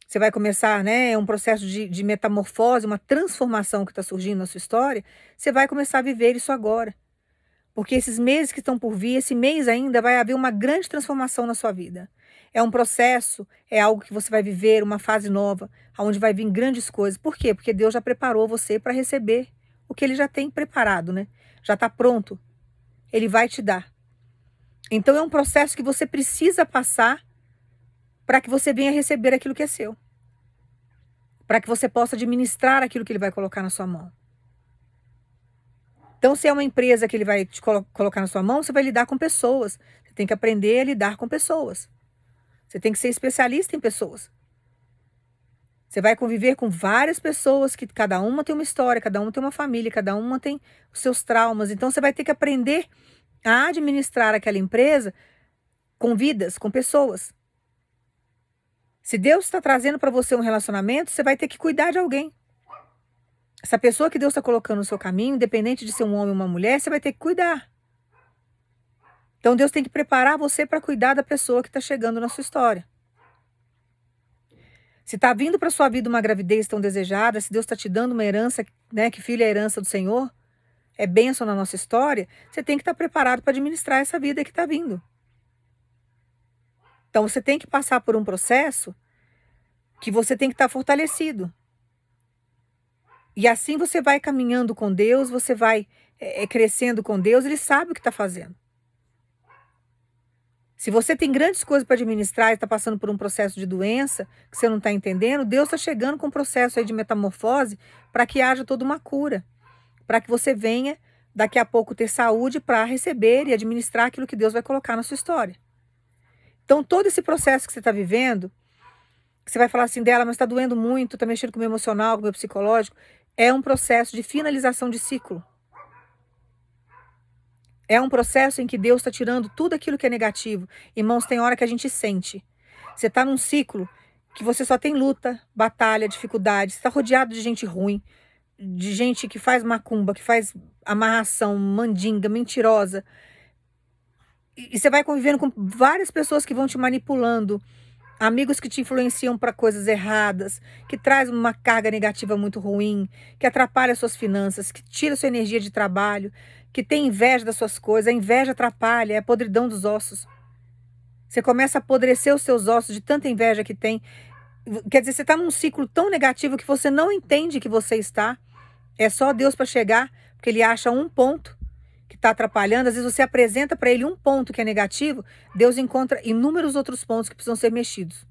você vai começar, né, um processo de metamorfose, uma transformação que está surgindo na sua história, você vai começar a viver isso agora. Porque esses meses que estão por vir, esse mês ainda vai haver uma grande transformação na sua vida. É um processo, é algo que você vai viver, uma fase nova, onde vai vir grandes coisas. Por quê? Porque Deus já preparou você para receber o que ele já tem preparado, né? Já está pronto. Ele vai te dar. Então é um processo que você precisa passar para que você venha receber aquilo que é seu. Para que você possa administrar aquilo que ele vai colocar na sua mão. Então, se é uma empresa que ele vai te colocar na sua mão, você vai lidar com pessoas. Você tem que aprender a lidar com pessoas. Você tem que ser especialista em pessoas. Você vai conviver com várias pessoas que cada uma tem uma história, cada uma tem uma família, cada uma tem os seus traumas. Então, você vai ter que aprender a administrar aquela empresa com vidas, com pessoas. Se Deus está trazendo para você um relacionamento, você vai ter que cuidar de alguém. Essa pessoa que Deus está colocando no seu caminho, independente de ser um homem ou uma mulher, você vai ter que cuidar. Então Deus tem que preparar você para cuidar da pessoa que está chegando na sua história. Se está vindo para sua vida uma gravidez tão desejada, se Deus está te dando uma herança, né, que filho é a herança do Senhor, é bênção na nossa história, você tem que estar preparado para administrar essa vida que está vindo. Então você tem que passar por um processo que você tem que estar fortalecido. E assim você vai caminhando com Deus, você vai crescendo com Deus, Ele sabe o que está fazendo. Se você tem grandes coisas para administrar e está passando por um processo de doença que você não está entendendo, Deus está chegando com um processo aí de metamorfose para que haja toda uma cura, para que você venha daqui a pouco ter saúde para receber e administrar aquilo que Deus vai colocar na sua história. Então, todo esse processo que você está vivendo, que você vai falar assim dela, mas está doendo muito, está mexendo com o meu emocional, com o meu psicológico, é um processo de finalização de ciclo. É um processo em que Deus está tirando tudo aquilo que é negativo. Irmãos, tem hora que a gente sente. Você está num ciclo que você só tem luta, batalha, dificuldade. Você está rodeado de gente ruim, de gente que faz macumba, que faz amarração, mandinga, mentirosa. E você vai convivendo com várias pessoas que vão te manipulando. Amigos que te influenciam para coisas erradas, que traz uma carga negativa muito ruim, que atrapalha suas finanças, que tira sua energia de trabalho, que tem inveja das suas coisas. A inveja atrapalha, é a podridão dos ossos. Você começa a apodrecer os seus ossos de tanta inveja que tem. Quer dizer, você está num ciclo tão negativo que você não entende que você está. É só Deus para chegar, porque Ele acha um ponto que está atrapalhando. Às vezes você apresenta para Ele um ponto que é negativo, Deus encontra inúmeros outros pontos que precisam ser mexidos.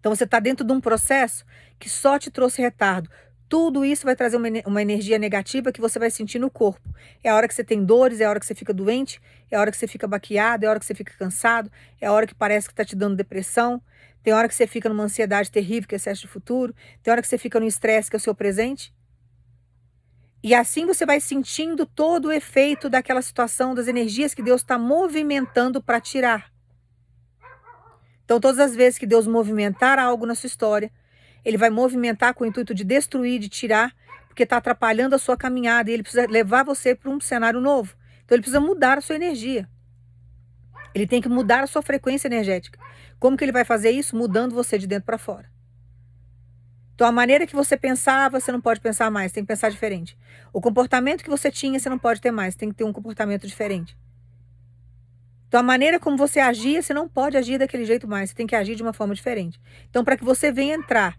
Então você está dentro de um processo que só te trouxe retardo. Tudo isso vai trazer uma energia negativa que você vai sentir no corpo. É a hora que você tem dores, é a hora que você fica doente, é a hora que você fica baqueado, é a hora que você fica cansado, é a hora que parece que está te dando depressão, tem hora que você fica numa ansiedade terrível, que é excesso de futuro, tem hora que você fica no estresse, que é o seu presente. E assim você vai sentindo todo o efeito daquela situação, das energias que Deus está movimentando para tirar. Então, todas as vezes que Deus movimentar algo na sua história, Ele vai movimentar com o intuito de destruir, de tirar, porque está atrapalhando a sua caminhada e Ele precisa levar você para um cenário novo. Então, Ele precisa mudar a sua energia. Ele tem que mudar a sua frequência energética. Como que Ele vai fazer isso? Mudando você de dentro para fora. Então, a maneira que você pensava, você não pode pensar mais, tem que pensar diferente. O comportamento que você tinha, você não pode ter mais, tem que ter um comportamento diferente. Então, a maneira como você agia, você não pode agir daquele jeito mais, você tem que agir de uma forma diferente. Então, para que você venha entrar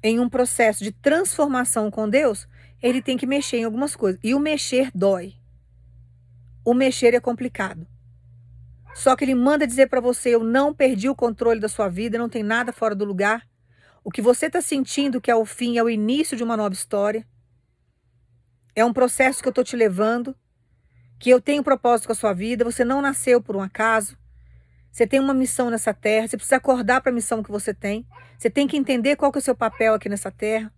em um processo de transformação com Deus, Ele tem que mexer em algumas coisas. E o mexer dói. O mexer é complicado. Só que Ele manda dizer para você, eu não perdi o controle da sua vida, não tem nada fora do lugar. O que você está sentindo que é o fim, é o início de uma nova história. É um processo que eu estou te levando, que eu tenho propósito com a sua vida, você não nasceu por um acaso. Você tem uma missão nessa terra, você precisa acordar para a missão que você tem. Você tem que entender qual que é o seu papel aqui nessa terra,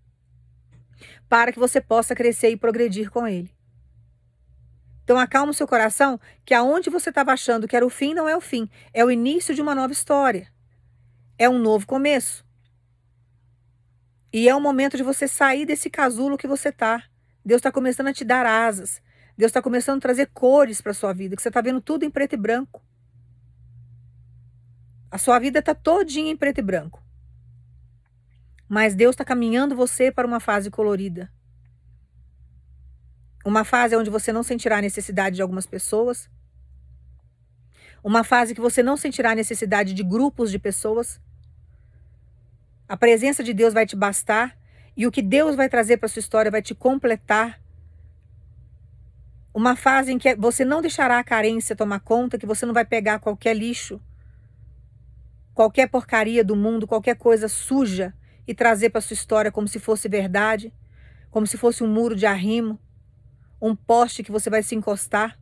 para que você possa crescer e progredir com Ele. Então acalma o seu coração, que aonde você estava achando que era o fim, não é o fim. É o início de uma nova história. É um novo começo. E é o momento de você sair desse casulo que você está. Deus está começando a te dar asas. Deus está começando a trazer cores para a sua vida, que você está vendo tudo em preto e branco. A sua vida está todinha em preto e branco. Mas Deus está caminhando você para uma fase colorida. Uma fase onde você não sentirá a necessidade de algumas pessoas. Uma fase que você não sentirá a necessidade de grupos de pessoas. A presença de Deus vai te bastar. E o que Deus vai trazer para a sua história vai te completar. Uma fase em que você não deixará a carência tomar conta, que você não vai pegar qualquer lixo, qualquer porcaria do mundo, qualquer coisa suja e trazer para sua história como se fosse verdade, como se fosse um muro de arrimo, um poste que você vai se encostar.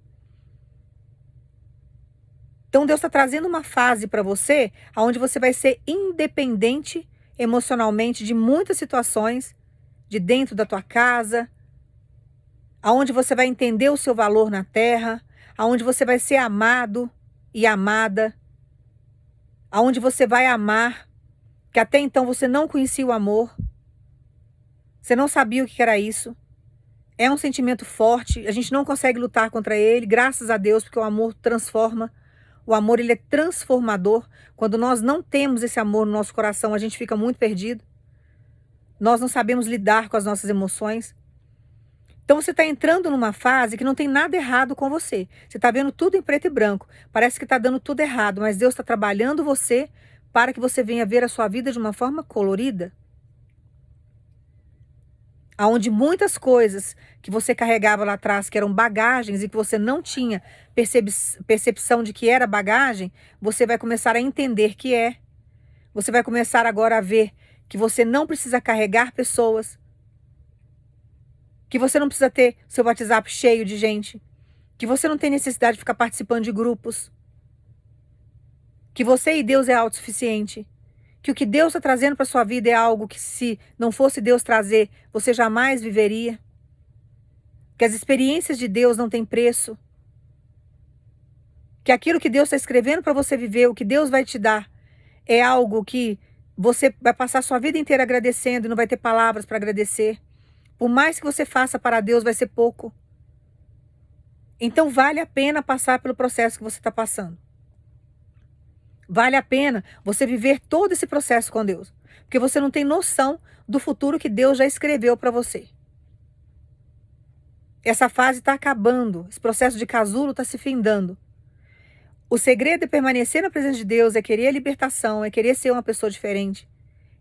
Então Deus está trazendo uma fase para você, onde você vai ser independente emocionalmente de muitas situações, de dentro da tua casa, aonde você vai entender o seu valor na terra, aonde você vai ser amado e amada, aonde você vai amar, que até então você não conhecia o amor, você não sabia o que era isso. É um sentimento forte, a gente não consegue lutar contra ele, graças a Deus, porque o amor transforma. O amor, ele é transformador. Quando nós não temos esse amor no nosso coração, a gente fica muito perdido. Nós não sabemos lidar com as nossas emoções. Então você está entrando numa fase que não tem nada errado com você. Você está vendo tudo em preto e branco. Parece que está dando tudo errado, mas Deus está trabalhando você para que você venha ver a sua vida de uma forma colorida. Aonde muitas coisas que você carregava lá atrás, que eram bagagens e que você não tinha percepção de que era bagagem, você vai começar a entender que é. Você vai começar agora a ver que você não precisa carregar pessoas, que você não precisa ter seu WhatsApp cheio de gente, que você não tem necessidade de ficar participando de grupos, que você e Deus é autossuficiente, que o que Deus está trazendo para sua vida é algo que, se não fosse Deus trazer, você jamais viveria, que as experiências de Deus não têm preço, que aquilo que Deus está escrevendo para você viver, o que Deus vai te dar, é algo que você vai passar a sua vida inteira agradecendo e não vai ter palavras para agradecer. Por mais que você faça para Deus, vai ser pouco. Então vale a pena passar pelo processo que você está passando. Vale a pena você viver todo esse processo com Deus. Porque você não tem noção do futuro que Deus já escreveu para você. Essa fase está acabando. Esse processo de casulo está se findando. O segredo é permanecer na presença de Deus, é querer a libertação, é querer ser uma pessoa diferente.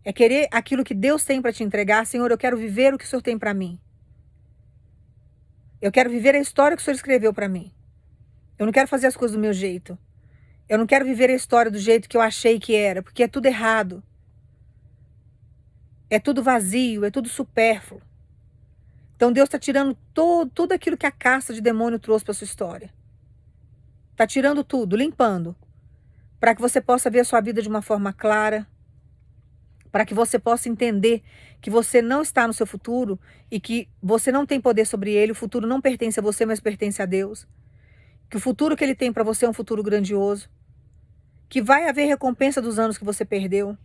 É querer aquilo que Deus tem para te entregar. Senhor, eu quero viver o que o Senhor tem para mim. Eu quero viver a história que o Senhor escreveu para mim. Eu não quero fazer as coisas do meu jeito. Eu não quero viver a história do jeito que eu achei que era, porque é tudo errado. É tudo vazio, é tudo supérfluo. Então Deus está tirando tudo aquilo que a caça de demônio trouxe para sua história. Está tirando tudo, limpando. Para que você possa ver a sua vida de uma forma clara. Para que você possa entender que você não está no seu futuro e que você não tem poder sobre ele. O futuro não pertence a você, mas pertence a Deus. Que o futuro que ele tem para você é um futuro grandioso. Que vai haver recompensa dos anos que você perdeu.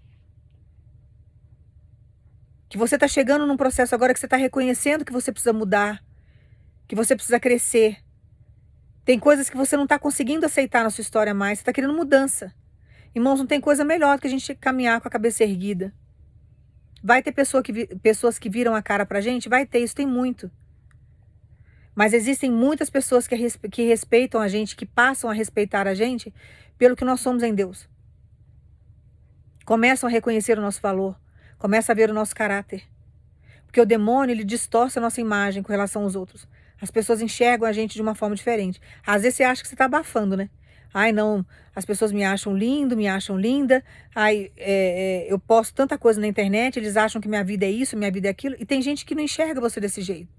Que você está chegando num processo agora que você está reconhecendo que você precisa mudar. Que você precisa crescer. Tem coisas que você não está conseguindo aceitar na sua história mais. Você está querendo mudança. Irmãos, não tem coisa melhor do que a gente caminhar com a cabeça erguida. Vai ter pessoas que viram a cara pra gente? Vai ter, isso tem muito. Mas existem muitas pessoas que respeitam a gente, que passam a respeitar a gente pelo que nós somos em Deus. Começam a reconhecer o nosso valor. Começam a ver o nosso caráter. Porque o demônio, ele distorce a nossa imagem com relação aos outros. As pessoas enxergam a gente de uma forma diferente. Às vezes você acha que você está abafando, né? Ai, não, as pessoas me acham lindo, me acham linda. Ai, eu posto tanta coisa na internet, eles acham que minha vida é isso, minha vida é aquilo. E tem gente que não enxerga você desse jeito.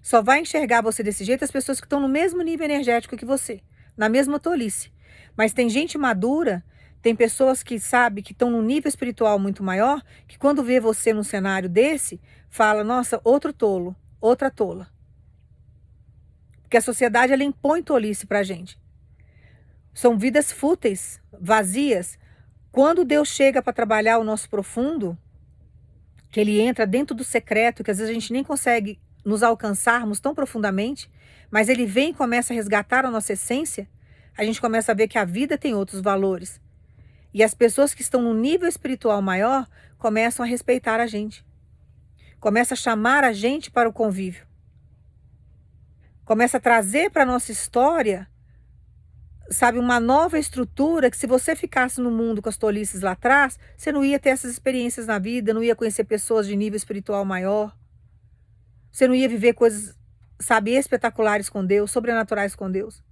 Só vai enxergar você desse jeito as pessoas que estão no mesmo nível energético que você. Na mesma tolice. Mas tem gente madura, tem pessoas que sabem que estão num nível espiritual muito maior, que quando vê você num cenário desse, fala, nossa, outro tolo, outra tola. Porque a sociedade, ela impõe tolice pra gente. São vidas fúteis, vazias. Quando Deus chega para trabalhar o nosso profundo, que ele entra dentro do secreto, que às vezes a gente nem consegue nos alcançarmos tão profundamente, mas ele vem e começa a resgatar a nossa essência, a gente começa a ver que a vida tem outros valores. E as pessoas que estão no nível espiritual maior começam a respeitar a gente. Começa a chamar a gente para o convívio. Começa a trazer para a nossa história, sabe, uma nova estrutura que se você ficasse no mundo com as tolices lá atrás, você não ia ter essas experiências na vida, não ia conhecer pessoas de nível espiritual maior. Você não ia viver coisas, sabe, espetaculares com Deus, sobrenaturais com Deus.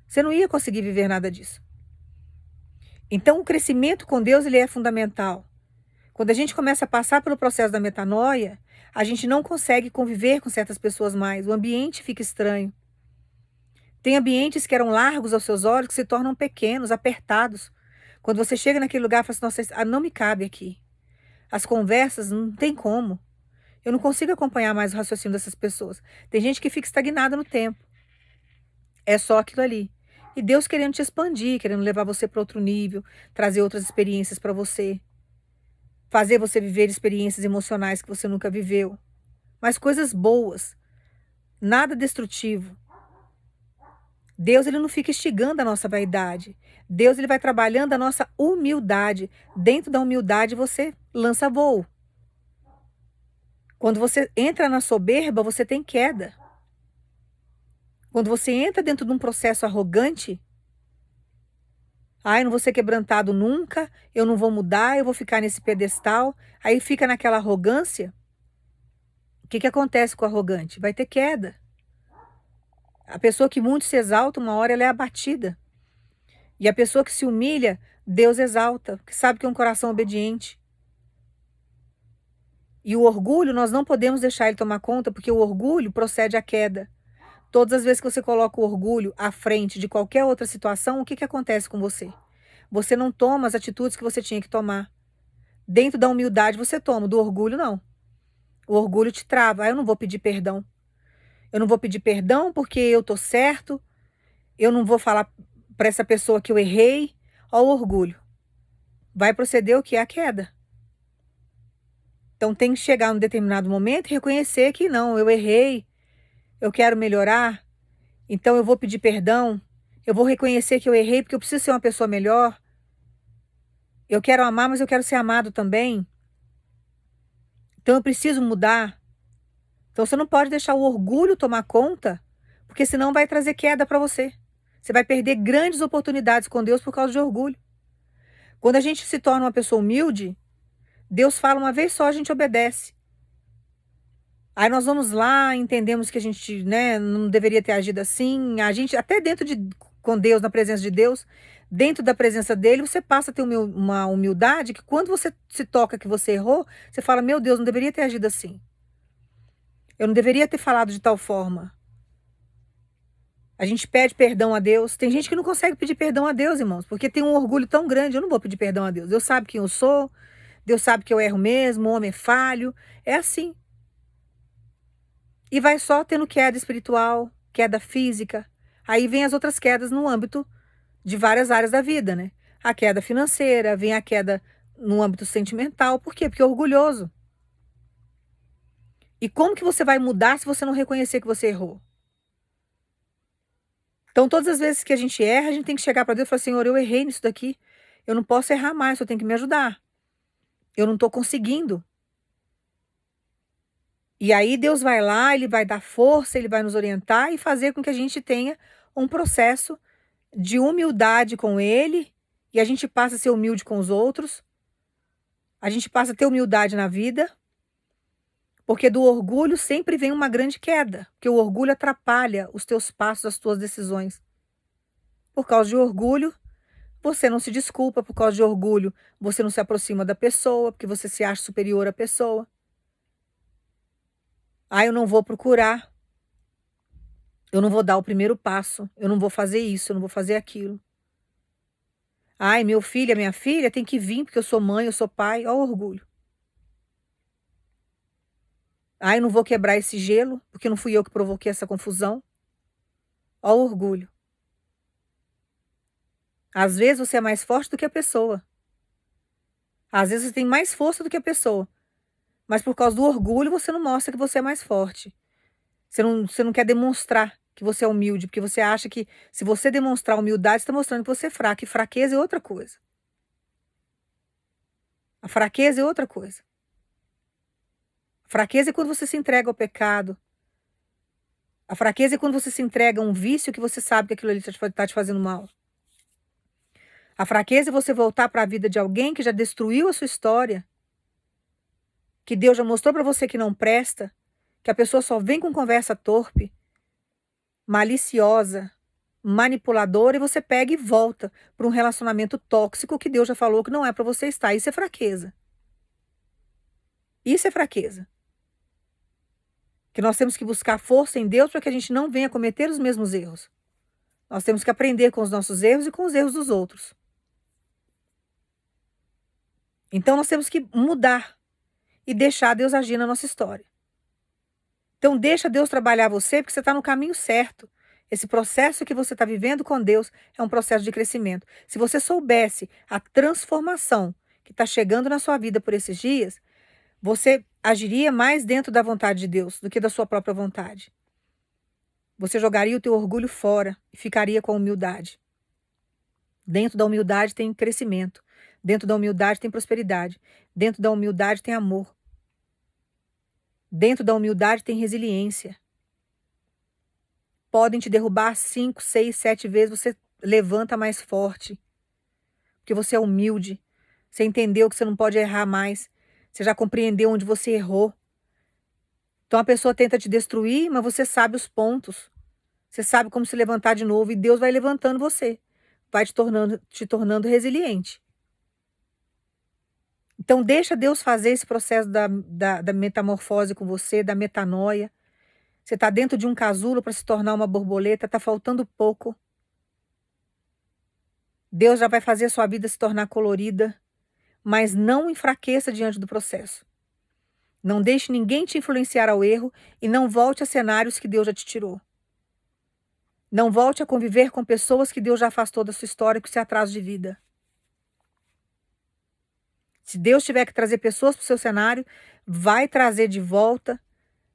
Você não ia conseguir viver nada disso. Então o crescimento com Deus, ele é fundamental. Quando a gente começa a passar pelo processo da metanoia, a gente não consegue conviver com certas pessoas mais. O ambiente fica estranho. Tem ambientes que eram largos aos seus olhos que se tornam pequenos, apertados. Quando você chega naquele lugar, fala assim, nossa, não me cabe aqui. As conversas não tem como. Eu não consigo acompanhar mais o raciocínio dessas pessoas. Tem gente que fica estagnada no tempo. É só aquilo ali. E Deus querendo te expandir, querendo levar você para outro nível, trazer outras experiências para você. Fazer você viver experiências emocionais que você nunca viveu. Mas coisas boas. Nada destrutivo. Deus, ele não fica instigando a nossa vaidade. Deus, ele vai trabalhando a nossa humildade. Dentro da humildade você lança voo. Quando você entra na soberba, você tem queda. Quando você entra dentro de um processo arrogante, Ai, eu não vou ser quebrantado nunca, eu não vou mudar, eu vou ficar nesse pedestal. Aí fica naquela arrogância. O que que acontece com o arrogante? Vai ter queda. A pessoa que muito se exalta, uma hora ela é abatida. E a pessoa que se humilha, Deus exalta, que sabe que é um coração obediente. E o orgulho, nós não podemos deixar ele tomar conta, porque o orgulho procede à queda. Todas as vezes que você coloca o orgulho à frente de qualquer outra situação, o que que acontece com você? Você não toma as atitudes que você tinha que tomar. Dentro da humildade você toma, do orgulho não. O orgulho te trava. Ah, eu não vou pedir perdão. Eu não vou pedir perdão porque eu tô certo. Eu não vou falar para essa pessoa que eu errei. Ó, o orgulho. Vai proceder o que é a queda. Então tem que chegar num determinado momento e reconhecer que não, eu errei, eu quero melhorar, então eu vou pedir perdão, eu vou reconhecer que eu errei porque eu preciso ser uma pessoa melhor. Eu quero amar, mas eu quero ser amado também. Então eu preciso mudar. Então você não pode deixar o orgulho tomar conta, porque senão vai trazer queda para você. Você vai perder grandes oportunidades com Deus por causa de orgulho. Quando a gente se torna uma pessoa humilde, Deus fala uma vez só, a gente obedece. Aí nós vamos lá, entendemos que a gente, né, não deveria ter agido assim. A gente, até dentro de, com Deus, na presença de Deus, dentro da presença dele, você passa a ter uma humildade que quando você se toca que você errou, você fala, meu Deus, não deveria ter agido assim. Eu não deveria ter falado de tal forma. A gente pede perdão a Deus. Tem gente que não consegue pedir perdão a Deus, irmãos, porque tem um orgulho tão grande. Eu não vou pedir perdão a Deus. Deus sabe quem eu sou. Deus sabe que eu erro mesmo. O homem é falho. É assim. E vai só tendo queda espiritual, queda física. Aí vem as outras quedas no âmbito de várias áreas da vida, né? A queda financeira, vem a queda no âmbito sentimental. Por quê? Porque é orgulhoso. E como que você vai mudar se você não reconhecer que você errou? Então, todas as vezes que a gente erra, a gente tem que chegar para Deus e falar, Senhor, eu errei nisso daqui. Eu não posso errar mais, eu tenho que me ajudar. Eu não estou conseguindo. E aí Deus vai lá, ele vai dar força, ele vai nos orientar e fazer com que a gente tenha um processo de humildade com ele, e a gente passa a ser humilde com os outros. A gente passa a ter humildade na vida, porque do orgulho sempre vem uma grande queda, porque o orgulho atrapalha os teus passos, as tuas decisões. Por causa de orgulho, você não se desculpa, por causa de orgulho, você não se aproxima da pessoa, porque você se acha superior à pessoa. Ah, eu não vou procurar, eu não vou dar o primeiro passo, eu não vou fazer isso, eu não vou fazer aquilo. Ai, meu filho, minha filha tem que vir porque eu sou mãe, eu sou pai, ó o orgulho. Ai, eu não vou quebrar esse gelo, porque não fui eu que provoquei essa confusão. Ó o orgulho. Às vezes você é mais forte do que a pessoa. Às vezes você tem mais força do que a pessoa. Mas por causa do orgulho você não mostra que você é mais forte. Você não quer demonstrar que você é humilde, porque você acha que se você demonstrar humildade, você está mostrando que você é fraco. E fraqueza é outra coisa. A fraqueza é outra coisa. A fraqueza é quando você se entrega ao pecado. A fraqueza é quando você se entrega a um vício que você sabe que aquilo ali está te fazendo mal. A fraqueza é você voltar para a vida de alguém que já destruiu a sua história, que Deus já mostrou para você que não presta, que a pessoa só vem com conversa torpe, maliciosa, manipuladora, e você pega e volta para um relacionamento tóxico que Deus já falou que não é para você estar. Isso é fraqueza. Isso é fraqueza. Que nós temos que buscar força em Deus para que a gente não venha cometer os mesmos erros. Nós temos que aprender com os nossos erros e com os erros dos outros. Então nós temos que mudar e deixar Deus agir na nossa história. Então deixa Deus trabalhar você, porque você está no caminho certo. Esse processo que você está vivendo com Deus é um processo de crescimento. Se você soubesse a transformação que está chegando na sua vida por esses dias, você agiria mais dentro da vontade de Deus do que da sua própria vontade. Você jogaria o teu orgulho fora e ficaria com a humildade. Dentro da humildade tem crescimento. Dentro da humildade tem prosperidade. Dentro da humildade tem amor. Dentro da humildade tem resiliência. Podem te derrubar 5, 6, 7 vezes, você levanta mais forte. porque você é humilde. Você entendeu que você não pode errar mais. Você já compreendeu onde você errou. Então a pessoa tenta te destruir, mas você sabe os pontos. Você sabe como se levantar de novo e Deus vai levantando você. Vai te tornando resiliente. Então deixa Deus fazer esse processo da metamorfose com você, da metanoia. Você está dentro de um casulo para se tornar uma borboleta, está faltando pouco. Deus já vai fazer a sua vida se tornar colorida, mas não enfraqueça diante do processo. Não deixe ninguém te influenciar ao erro e não volte a cenários que Deus já te tirou. Não volte a conviver com pessoas que Deus já afastou da sua história, que você atraso de vida. Se Deus tiver que trazer pessoas para o seu cenário, vai trazer de volta,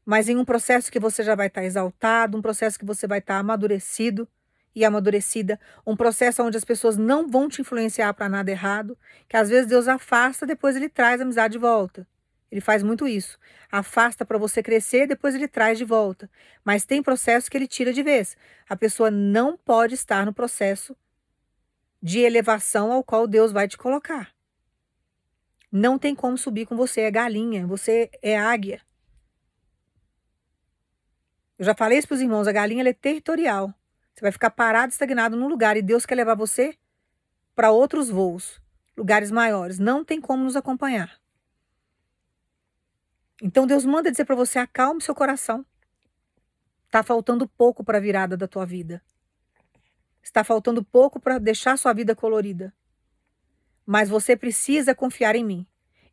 mas em um processo que você já vai estar exaltado, um processo que você vai estar amadurecido e amadurecida, um processo onde as pessoas não vão te influenciar para nada errado, que às vezes Deus afasta, depois ele traz a amizade de volta. Ele faz muito isso. Afasta para você crescer, depois ele traz de volta. Mas tem processos que ele tira de vez. A pessoa não pode estar no processo de elevação ao qual Deus vai te colocar. Não tem como subir com você, é galinha, você é águia. Eu já falei isso para os irmãos, a galinha ela é territorial. Você vai ficar parado, estagnado num lugar e Deus quer levar você para outros voos, lugares maiores. Não tem como nos acompanhar. Então Deus manda dizer para você, acalme seu coração. Está faltando pouco para a virada da tua vida. Está faltando pouco para deixar sua vida colorida. Mas você precisa confiar em mim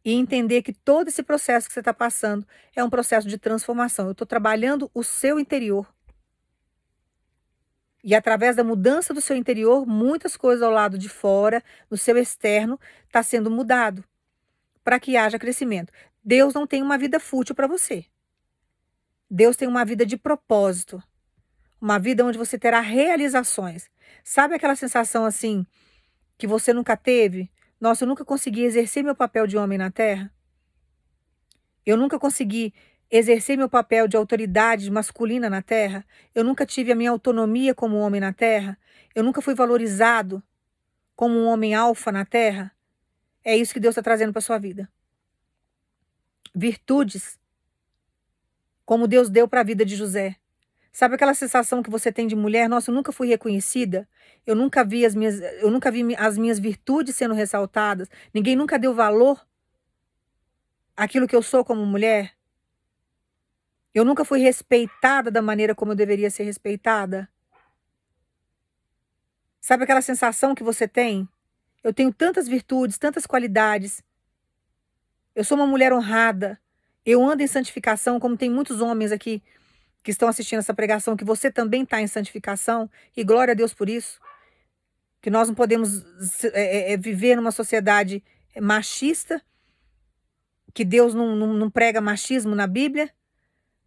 e entender que todo esse processo que você está passando é um processo de transformação. Eu estou trabalhando o seu interior. E através da mudança do seu interior, muitas coisas ao lado de fora, no seu externo, está sendo mudado para que haja crescimento. Deus não tem uma vida fútil para você. Deus tem uma vida de propósito. Uma vida onde você terá realizações. Sabe aquela sensação assim que você nunca teve? Nossa, eu nunca consegui exercer meu papel de homem na terra. Eu nunca consegui exercer meu papel de autoridade masculina na terra. Eu nunca tive a minha autonomia como homem na terra. Eu nunca fui valorizado como um homem alfa na terra. É isso que Deus está trazendo para sua vida. Virtudes, como Deus deu para a vida de José. Sabe aquela sensação que você tem de mulher? Nossa, eu nunca fui reconhecida. Eu nunca vi as minhas virtudes sendo ressaltadas. Ninguém nunca deu valor àquilo que eu sou como mulher. Eu nunca fui respeitada da maneira como eu deveria ser respeitada. Sabe aquela sensação que você tem? Eu tenho tantas virtudes, tantas qualidades. Eu sou uma mulher honrada. Eu ando em santificação, como tem muitos homens aqui que estão assistindo essa pregação, que você também está em santificação, e glória a Deus por isso, que nós não podemos viver numa sociedade machista, que Deus não prega machismo na Bíblia,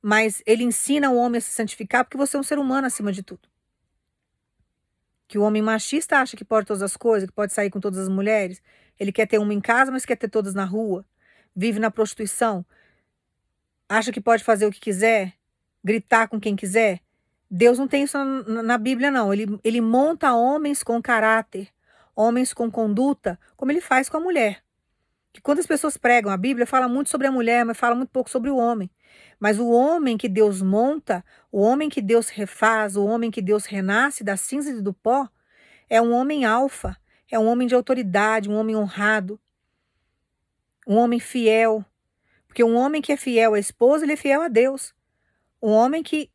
mas ele ensina o homem a se santificar, porque você é um ser humano acima de tudo. Que o homem machista acha que pode todas as coisas, que pode sair com todas as mulheres, ele quer ter uma em casa, mas quer ter todas na rua, vive na prostituição, acha que pode fazer o que quiser, gritar com quem quiser. Deus não tem isso na Bíblia, não. Ele monta homens com caráter, homens com conduta, como ele faz com a mulher. Que quando as pessoas pregam a Bíblia, fala muito sobre a mulher, mas fala muito pouco sobre o homem. Mas o homem que Deus monta, o homem que Deus refaz, o homem que Deus renasce da cinza e do pó, é um homem alfa, é um homem de autoridade, um homem honrado, um homem fiel. Porque um homem que é fiel à esposa, ele é fiel a Deus. Um homem que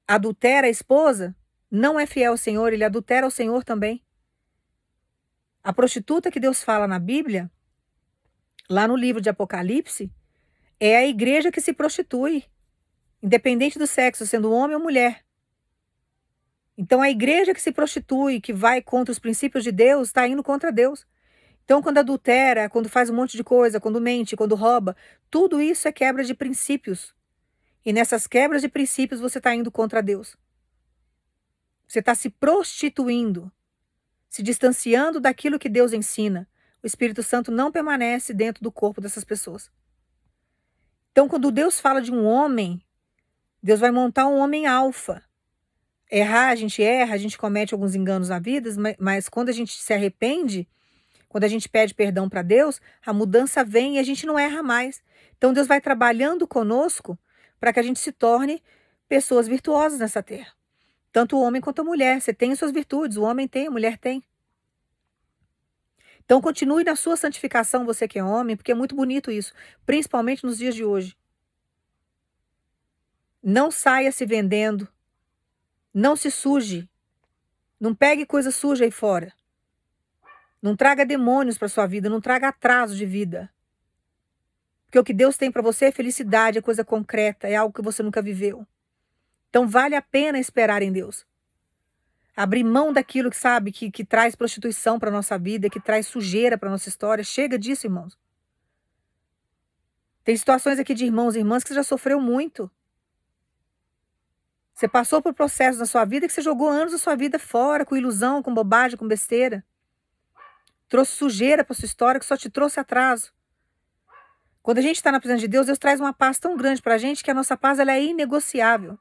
adultera a esposa não é fiel ao Senhor, ele adultera ao Senhor também. A prostituta que Deus fala na Bíblia, lá no livro de Apocalipse, é a igreja que se prostitui, independente do sexo, sendo homem ou mulher. Então a igreja que se prostitui, que vai contra os princípios de Deus, está indo contra Deus. Então quando adultera, quando faz um monte de coisa, quando mente, quando rouba, tudo isso é quebra de princípios. E nessas quebras de princípios você está indo contra Deus. Você está se prostituindo, se distanciando daquilo que Deus ensina. O Espírito Santo não permanece dentro do corpo dessas pessoas. Então, quando Deus fala de um homem, Deus vai montar um homem alfa. Errar, a gente erra, a gente comete alguns enganos na vida, mas quando a gente se arrepende, Quando a gente pede perdão para Deus, a mudança vem e a gente não erra mais. Então Deus vai trabalhando conosco para que a gente se torne pessoas virtuosas nessa terra. Tanto o homem quanto a mulher. Você tem as suas virtudes, o homem tem, a mulher tem. Então continue na sua santificação, você que é homem, porque é muito bonito isso, principalmente nos dias de hoje. Não saia se vendendo, não se suje, não pegue coisa suja aí fora. Não traga demônios para sua vida, não traga atraso de vida. Porque o que Deus tem para você é felicidade, é coisa concreta, é algo que você nunca viveu. Então vale a pena esperar em Deus. Abrir mão daquilo que sabe que traz prostituição para nossa vida, que traz sujeira para nossa história. Chega disso, irmãos. Tem situações aqui de irmãos e irmãs que você já sofreu muito. Você passou por processos na sua vida que você jogou anos da sua vida fora, com ilusão, com bobagem, com besteira. Trouxe sujeira para sua história que só te trouxe atraso. Quando a gente está na presença de Deus, Deus traz uma paz tão grande para a gente que a nossa paz ela é inegociável.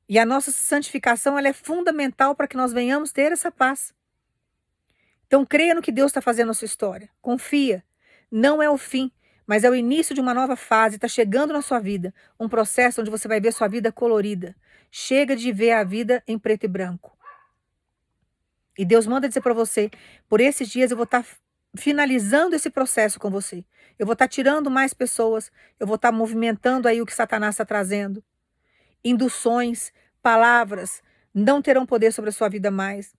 E a nossa santificação ela é fundamental para que nós venhamos ter essa paz. Então creia no que Deus está fazendo na sua história. Confia. Não é o fim, mas é o início de uma nova fase. Está chegando na sua vida. Um processo onde você vai ver sua vida colorida. Chega de ver a vida em preto e branco. E Deus manda dizer para você, por esses dias eu vou estar finalizando esse processo com você. Eu vou estar tirando mais pessoas. Eu vou estar movimentando aí o que Satanás está trazendo. Induções, palavras não terão poder sobre a sua vida mais.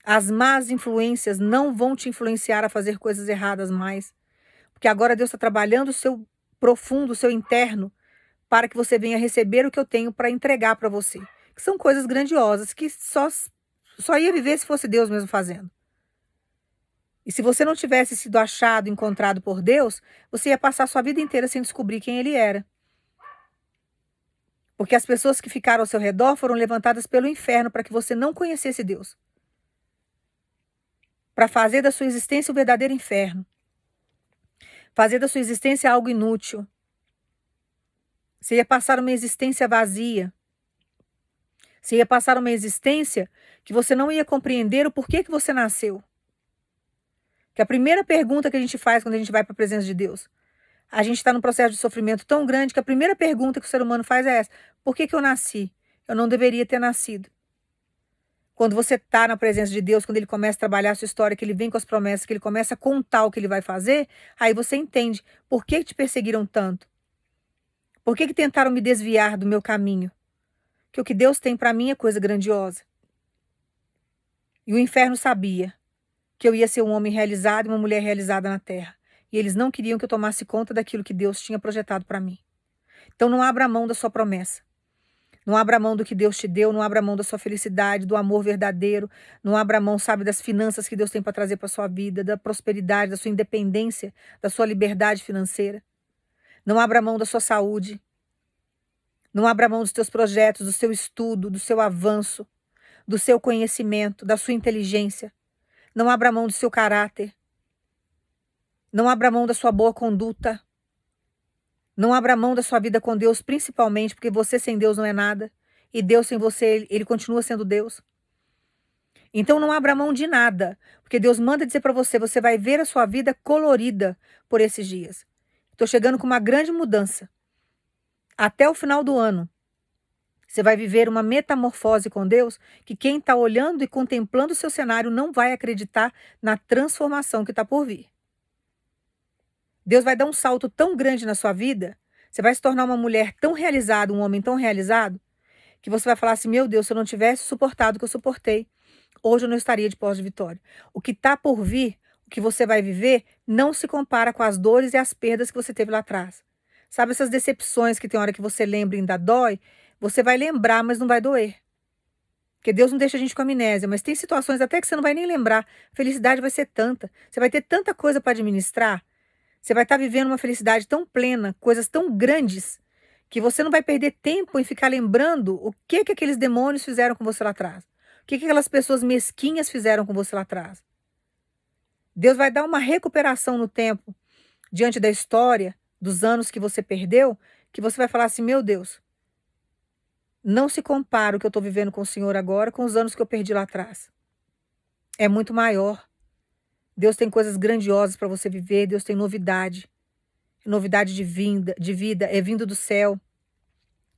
As más influências não vão te influenciar a fazer coisas erradas mais. Porque agora Deus está trabalhando o seu profundo, o seu interno, para que você venha receber o que eu tenho para entregar para você. Que são coisas grandiosas que só ia viver se fosse Deus mesmo fazendo. E se você não tivesse sido achado, encontrado por Deus, você ia passar a sua vida inteira sem descobrir quem Ele era. Porque as pessoas que ficaram ao seu redor foram levantadas pelo inferno para que você não conhecesse Deus. Para fazer da sua existência o verdadeiro inferno. Fazer da sua existência algo inútil. Você ia passar uma existência vazia. Você ia passar uma existência que você não ia compreender o porquê que você nasceu. Que a primeira pergunta que a gente faz quando a gente vai para a presença de Deus, a gente está num processo de sofrimento tão grande que a primeira pergunta que o ser humano faz é essa: por que eu nasci? Eu não deveria ter nascido. Quando você está na presença de Deus, quando Ele começa a trabalhar a sua história, que Ele vem com as promessas, que Ele começa a contar o que Ele vai fazer, aí você entende por que te perseguiram tanto. Por que tentaram me desviar do meu caminho? Que o que Deus tem para mim é coisa grandiosa. E o inferno sabia que eu ia ser um homem realizado e uma mulher realizada na terra. E eles não queriam que eu tomasse conta daquilo que Deus tinha projetado para mim. Então não abra mão da sua promessa. Não abra mão do que Deus te deu, não abra mão da sua felicidade, do amor verdadeiro. Não abra mão, sabe, das finanças que Deus tem para trazer para sua vida, da prosperidade, da sua independência, da sua liberdade financeira. Não abra mão da sua saúde. Não abra mão dos teus projetos, do seu estudo, do seu avanço, do seu conhecimento, da sua inteligência. Não abra mão do seu caráter. Não abra mão da sua boa conduta. Não abra mão da sua vida com Deus, principalmente porque você sem Deus não é nada. E Deus sem você, Ele continua sendo Deus. Então não abra mão de nada. Porque Deus manda dizer para você, você vai ver a sua vida colorida por esses dias. Estou chegando com uma grande mudança. Até o final do ano, você vai viver uma metamorfose com Deus que quem está olhando e contemplando o seu cenário não vai acreditar na transformação que está por vir. Deus vai dar um salto tão grande na sua vida, você vai se tornar uma mulher tão realizada, um homem tão realizado, que você vai falar assim, meu Deus, se eu não tivesse suportado o que eu suportei, hoje eu não estaria de pós de vitória. O que está por vir, o que você vai viver, não se compara com as dores e as perdas que você teve lá atrás. Sabe essas decepções que tem hora que você lembra e ainda dói? Você vai lembrar, mas não vai doer. Porque Deus não deixa a gente com amnésia, mas tem situações até que você não vai nem lembrar. A felicidade vai ser tanta. Você vai ter tanta coisa para administrar. Você vai estar vivendo uma felicidade tão plena, coisas tão grandes, que você não vai perder tempo em ficar lembrando o que aqueles demônios fizeram com você lá atrás. O que aquelas pessoas mesquinhas fizeram com você lá atrás. Deus vai dar uma recuperação no tempo, diante da história, dos anos que você perdeu, que você vai falar assim, meu Deus, não se compara o que eu estou vivendo com o Senhor agora com os anos que eu perdi lá atrás. É muito maior. Deus tem coisas grandiosas para você viver, Deus tem novidade. Novidade de vida, é vindo do céu.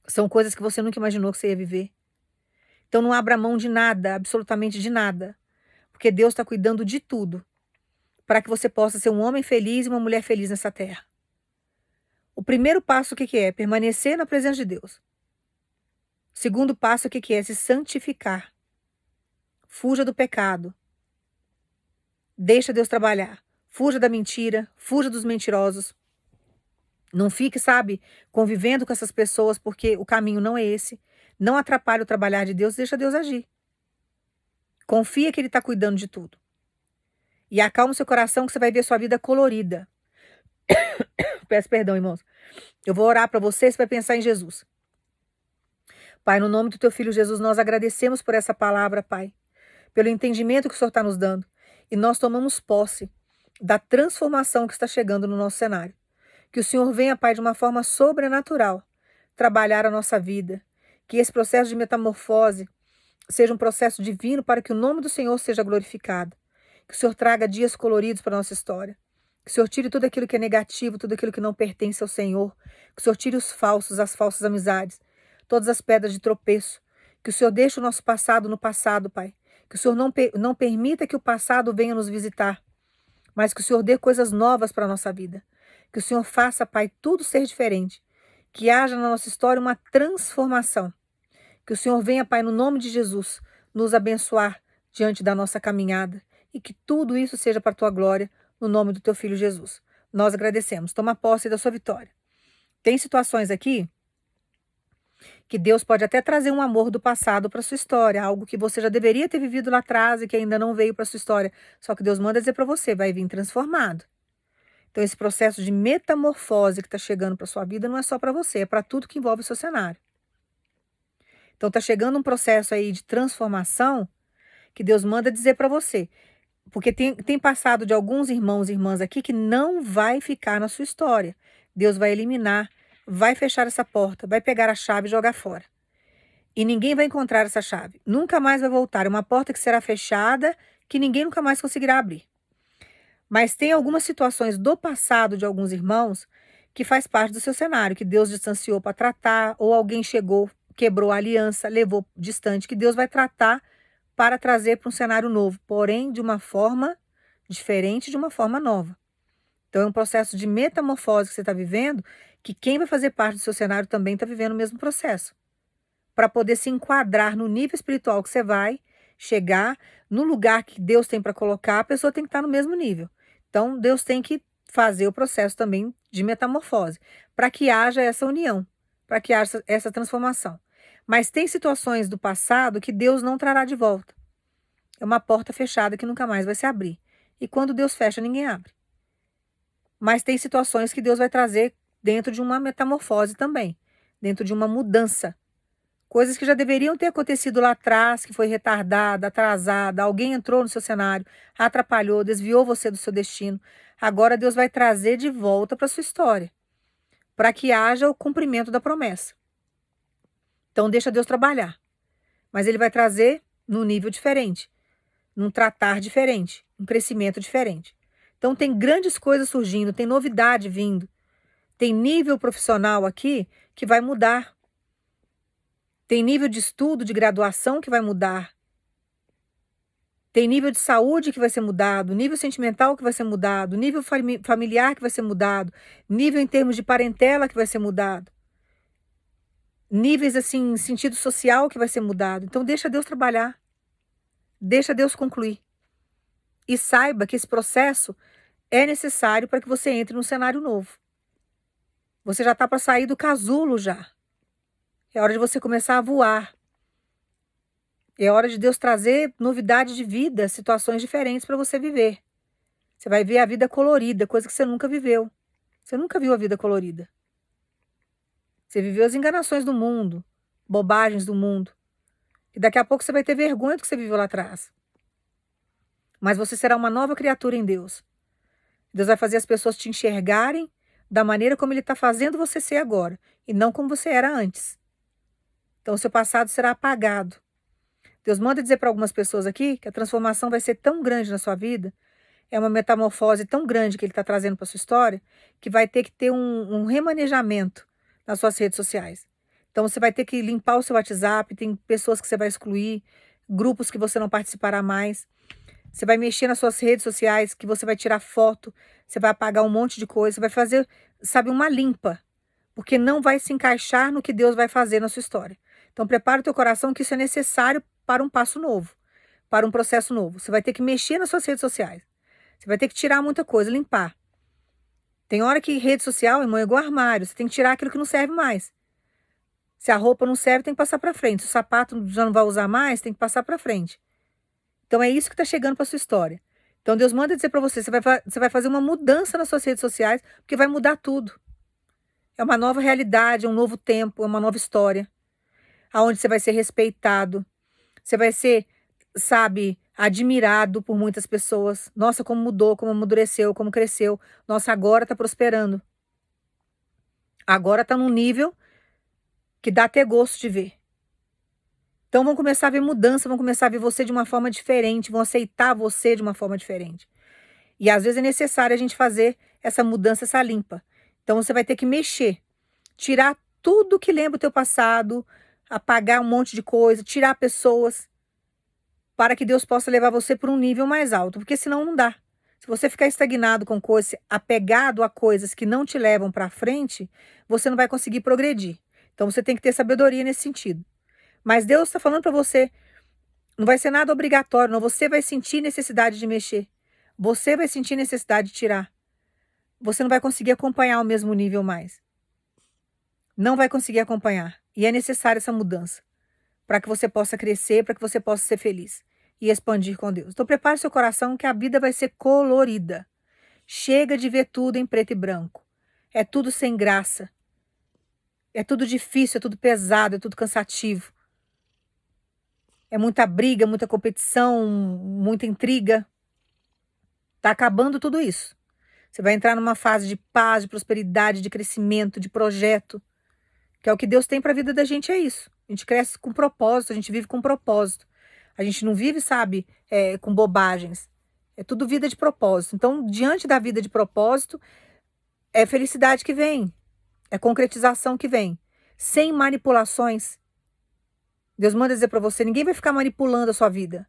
São coisas que você nunca imaginou que você ia viver. Então não abra mão de nada, absolutamente de nada. Porque Deus está cuidando de tudo. Para que você possa ser um homem feliz e uma mulher feliz nessa terra. O primeiro passo, o que que é? Permanecer na presença de Deus. O segundo passo, o que que é? Se santificar. Fuja do pecado. Deixa Deus trabalhar. Fuja da mentira. Fuja dos mentirosos. Não fique, sabe, convivendo com essas pessoas, porque o caminho não é esse. Não atrapalhe o trabalhar de Deus, deixa Deus agir. Confia que Ele está cuidando de tudo. E acalma o seu coração que você vai ver sua vida colorida. Peço perdão, irmãos. Eu vou orar para você vai pensar em Jesus. Pai, no nome do teu filho Jesus, nós agradecemos por essa palavra, Pai. Pelo entendimento que o Senhor está nos dando. E nós tomamos posse da transformação que está chegando no nosso cenário. Que o Senhor venha, Pai, de uma forma sobrenatural, trabalhar a nossa vida. Que esse processo de metamorfose seja um processo divino para que o nome do Senhor seja glorificado. Que o Senhor traga dias coloridos para a nossa história. Que o Senhor tire tudo aquilo que é negativo, tudo aquilo que não pertence ao Senhor. Que o Senhor tire os falsos, as falsas amizades, todas as pedras de tropeço. Que o Senhor deixe o nosso passado no passado, Pai. Que o Senhor não permita que o passado venha nos visitar, mas que o Senhor dê coisas novas para a nossa vida. Que o Senhor faça, Pai, tudo ser diferente. Que haja na nossa história uma transformação. Que o Senhor venha, Pai, no nome de Jesus, nos abençoar diante da nossa caminhada. E que tudo isso seja para a tua glória, no nome do teu filho Jesus. Nós agradecemos. Toma posse da sua vitória. Tem situações aqui que Deus pode até trazer um amor do passado para sua história, algo que você já deveria ter vivido lá atrás e que ainda não veio para sua história. Só que Deus manda dizer para você, vai vir transformado. Então esse processo de metamorfose que está chegando para sua vida não é só para você, é para tudo que envolve o seu cenário. Então está chegando um processo aí de transformação que Deus manda dizer para você. Porque tem passado de alguns irmãos e irmãs aqui que não vai ficar na sua história. Deus vai eliminar, vai fechar essa porta, vai pegar a chave e jogar fora. E ninguém vai encontrar essa chave. Nunca mais vai voltar. É uma porta que será fechada, que ninguém nunca mais conseguirá abrir. Mas tem algumas situações do passado de alguns irmãos que faz parte do seu cenário, que Deus distanciou para tratar, ou alguém chegou, quebrou a aliança, levou distante, que Deus vai tratar para trazer para um cenário novo, porém de uma forma diferente, de uma forma nova. Então é um processo de metamorfose que você está vivendo, que quem vai fazer parte do seu cenário também está vivendo o mesmo processo. Para poder se enquadrar no nível espiritual que você vai chegar, no lugar que Deus tem para colocar, a pessoa tem que estar no mesmo nível. Então Deus tem que fazer o processo também de metamorfose, para que haja essa união, para que haja essa transformação. Mas tem situações do passado que Deus não trará de volta. É uma porta fechada que nunca mais vai se abrir. E quando Deus fecha, ninguém abre. Mas tem situações que Deus vai trazer dentro de uma metamorfose também, dentro de uma mudança. Coisas que já deveriam ter acontecido lá atrás, que foi retardada, atrasada, alguém entrou no seu cenário, atrapalhou, desviou você do seu destino. Agora Deus vai trazer de volta para a sua história, para que haja o cumprimento da promessa. Então deixa Deus trabalhar. Mas Ele vai trazer num nível diferente, num tratar diferente, um crescimento diferente. Então tem grandes coisas surgindo, tem novidade vindo. Tem nível profissional aqui que vai mudar. Tem nível de estudo, de graduação que vai mudar. Tem nível de saúde que vai ser mudado, nível sentimental que vai ser mudado, nível familiar que vai ser mudado, nível em termos de parentela que vai ser mudado. Níveis assim, em sentido social que vai ser mudado. Então deixa Deus trabalhar. Deixa Deus concluir. E saiba que esse processo é necessário para que você entre num cenário novo. Você já está para sair do casulo já. É hora de você começar a voar. É hora de Deus trazer novidades de vida, situações diferentes para você viver. Você vai ver a vida colorida, coisa que você nunca viveu. Você nunca viu a vida colorida. Você viveu as enganações do mundo, bobagens do mundo. E daqui a pouco você vai ter vergonha do que você viveu lá atrás. Mas você será uma nova criatura em Deus. Deus vai fazer as pessoas te enxergarem da maneira como Ele está fazendo você ser agora, e não como você era antes. Então o seu passado será apagado. Deus manda dizer para algumas pessoas aqui que a transformação vai ser tão grande na sua vida, é uma metamorfose tão grande que ele está trazendo para sua história, que vai ter que ter um remanejamento nas suas redes sociais. Então você vai ter que limpar o seu WhatsApp, tem pessoas que você vai excluir, grupos que você não participará mais. Você vai mexer nas suas redes sociais, que você vai tirar foto, você vai apagar um monte de coisa, você vai fazer, sabe, uma limpa, porque não vai se encaixar no que Deus vai fazer na sua história. Então prepara o teu coração que isso é necessário para um passo novo, para um processo novo. Você vai ter que mexer nas suas redes sociais. Você vai ter que tirar muita coisa, limpar. Tem hora que rede social, irmão, é igual armário, você tem que tirar aquilo que não serve mais. Se a roupa não serve, tem que passar para frente. Se o sapato já não vai usar mais, tem que passar para frente. Então é isso que está chegando para sua história. Então Deus manda dizer para você, você vai fazer uma mudança nas suas redes sociais, porque vai mudar tudo. É uma nova realidade, é um novo tempo, é uma nova história, aonde você vai ser respeitado, você vai ser, sabe, admirado por muitas pessoas. Nossa, como mudou, como amadureceu, como cresceu. Nossa, agora está prosperando. Agora está num nível que dá até gosto de ver. Então vão começar a ver mudança, vão começar a ver você de uma forma diferente, vão aceitar você de uma forma diferente. E às vezes é necessário a gente fazer essa mudança, essa limpa. Então você vai ter que mexer, tirar tudo que lembra o teu passado, apagar um monte de coisa, tirar pessoas, para que Deus possa levar você para um nível mais alto, porque senão não dá. Se você ficar estagnado com coisas, apegado a coisas que não te levam para frente, você não vai conseguir progredir. Então você tem que ter sabedoria nesse sentido. Mas Deus está falando para você, não vai ser nada obrigatório, não. Você vai sentir necessidade de mexer. Você vai sentir necessidade de tirar. Você não vai conseguir acompanhar o mesmo nível mais. Não vai conseguir acompanhar. E é necessária essa mudança para que você possa crescer, para que você possa ser feliz e expandir com Deus. Então prepare seu coração que a vida vai ser colorida. Chega de ver tudo em preto e branco. É tudo sem graça. É tudo difícil, é tudo pesado, é tudo cansativo. É muita briga, muita competição, muita intriga. Tá acabando tudo isso. Você vai entrar numa fase de paz, de prosperidade, de crescimento, de projeto. Que é o que Deus tem para a vida da gente, é isso. A gente cresce com propósito, a gente vive com propósito. A gente não vive, sabe, com bobagens. É tudo vida de propósito. Então, diante da vida de propósito, é felicidade que vem. É concretização que vem. Sem manipulações. Deus manda dizer para você, ninguém vai ficar manipulando a sua vida.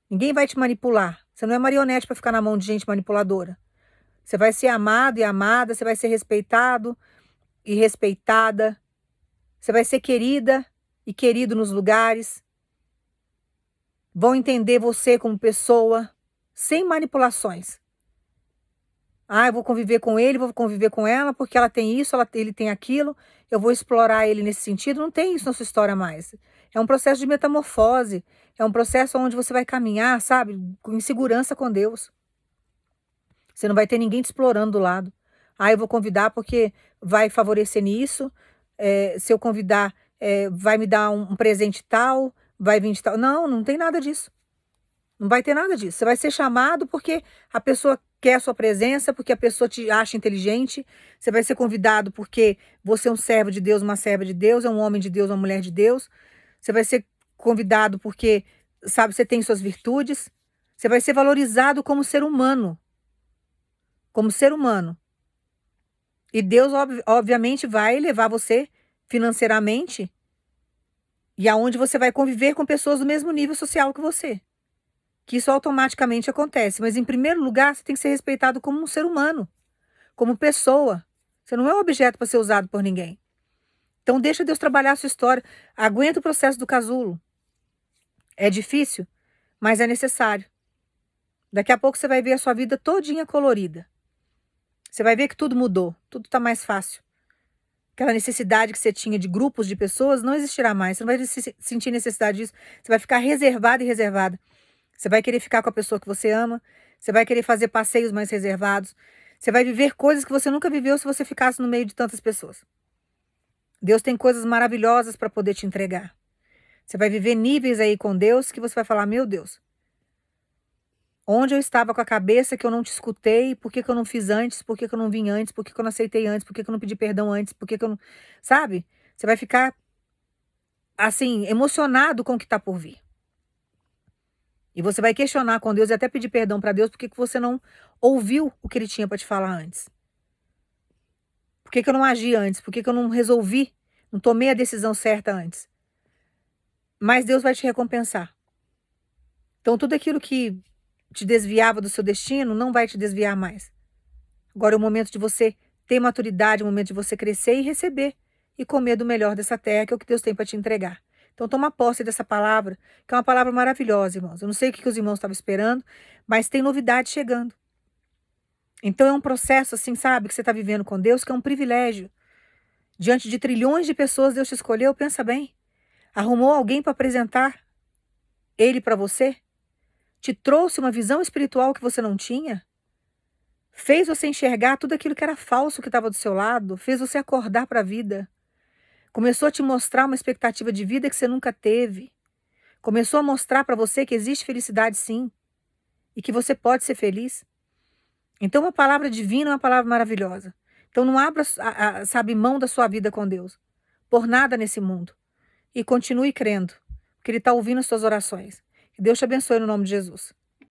Ninguém vai te manipular. Você não é marionete para ficar na mão de gente manipuladora. Você vai ser amado e amada, você vai ser respeitado e respeitada. Você vai ser querida e querido nos lugares. Vão entender você como pessoa, sem manipulações. Ah, eu vou conviver com ele, vou conviver com ela, porque ela tem isso, ele tem aquilo, eu vou explorar ele nesse sentido. Não tem isso na sua história mais. É um processo de metamorfose, é um processo onde você vai caminhar, sabe, em segurança com Deus. Você não vai ter ninguém te explorando do lado. Ah, eu vou convidar porque vai favorecer nisso. Se eu convidar, vai me dar um presente tal, vai vir de tal. Não, não tem nada disso. Não vai ter nada disso. Você vai ser chamado porque a pessoa quer a sua presença, porque a pessoa te acha inteligente. Você vai ser convidado porque você é um servo de Deus, uma serva de Deus, é um homem de Deus, uma mulher de Deus. Você vai ser convidado porque, sabe, você tem suas virtudes. Você vai ser valorizado como ser humano. Como ser humano. E Deus, obviamente, vai levar você financeiramente e aonde você vai conviver com pessoas do mesmo nível social que você. Que isso automaticamente acontece. Mas, em primeiro lugar, você tem que ser respeitado como um ser humano, como pessoa. Você não é um objeto para ser usado por ninguém. Então, deixa Deus trabalhar a sua história. Aguenta o processo do casulo. É difícil, mas é necessário. Daqui a pouco você vai ver a sua vida todinha colorida. Você vai ver que tudo mudou, tudo está mais fácil. Aquela necessidade que você tinha de grupos de pessoas não existirá mais. Você não vai sentir necessidade disso. Você vai ficar reservado e reservada. Você vai querer ficar com a pessoa que você ama. Você vai querer fazer passeios mais reservados. Você vai viver coisas que você nunca viveu se você ficasse no meio de tantas pessoas. Deus tem coisas maravilhosas para poder te entregar. Você vai viver níveis aí com Deus que você vai falar, meu Deus, onde eu estava com a cabeça que eu não te escutei, por que que eu não fiz antes, por que que eu não vim antes, por que que eu não aceitei antes, por que que eu não pedi perdão antes, por que que eu não... Sabe? Você vai ficar, assim, emocionado com o que está por vir. E você vai questionar com Deus e até pedir perdão para Deus porque que você não ouviu o que ele tinha para te falar antes. Por que que eu não agi antes? Por que que eu não resolvi, não tomei a decisão certa antes? Mas Deus vai te recompensar. Então tudo aquilo que te desviava do seu destino não vai te desviar mais. Agora é o momento de você ter maturidade, é o momento de você crescer e receber e comer do melhor dessa terra, que é o que Deus tem para te entregar. Então toma posse dessa palavra, que é uma palavra maravilhosa, irmãos. Eu não sei o que que os irmãos estavam esperando, mas tem novidade chegando. Então é um processo, assim, sabe, que você está vivendo com Deus, que é um privilégio. Diante de trilhões de pessoas, Deus te escolheu, pensa bem. Arrumou alguém para apresentar Ele para você? Te trouxe uma visão espiritual que você não tinha? Fez você enxergar tudo aquilo que era falso que estava do seu lado? Fez você acordar para a vida? Começou a te mostrar uma expectativa de vida que você nunca teve? Começou a mostrar para você que existe felicidade sim, e que você pode ser feliz? Então uma palavra divina é uma palavra maravilhosa. Então não abra, sabe, mão da sua vida com Deus, por nada nesse mundo. E continue crendo, que Ele está ouvindo as suas orações. Que Deus te abençoe no nome de Jesus.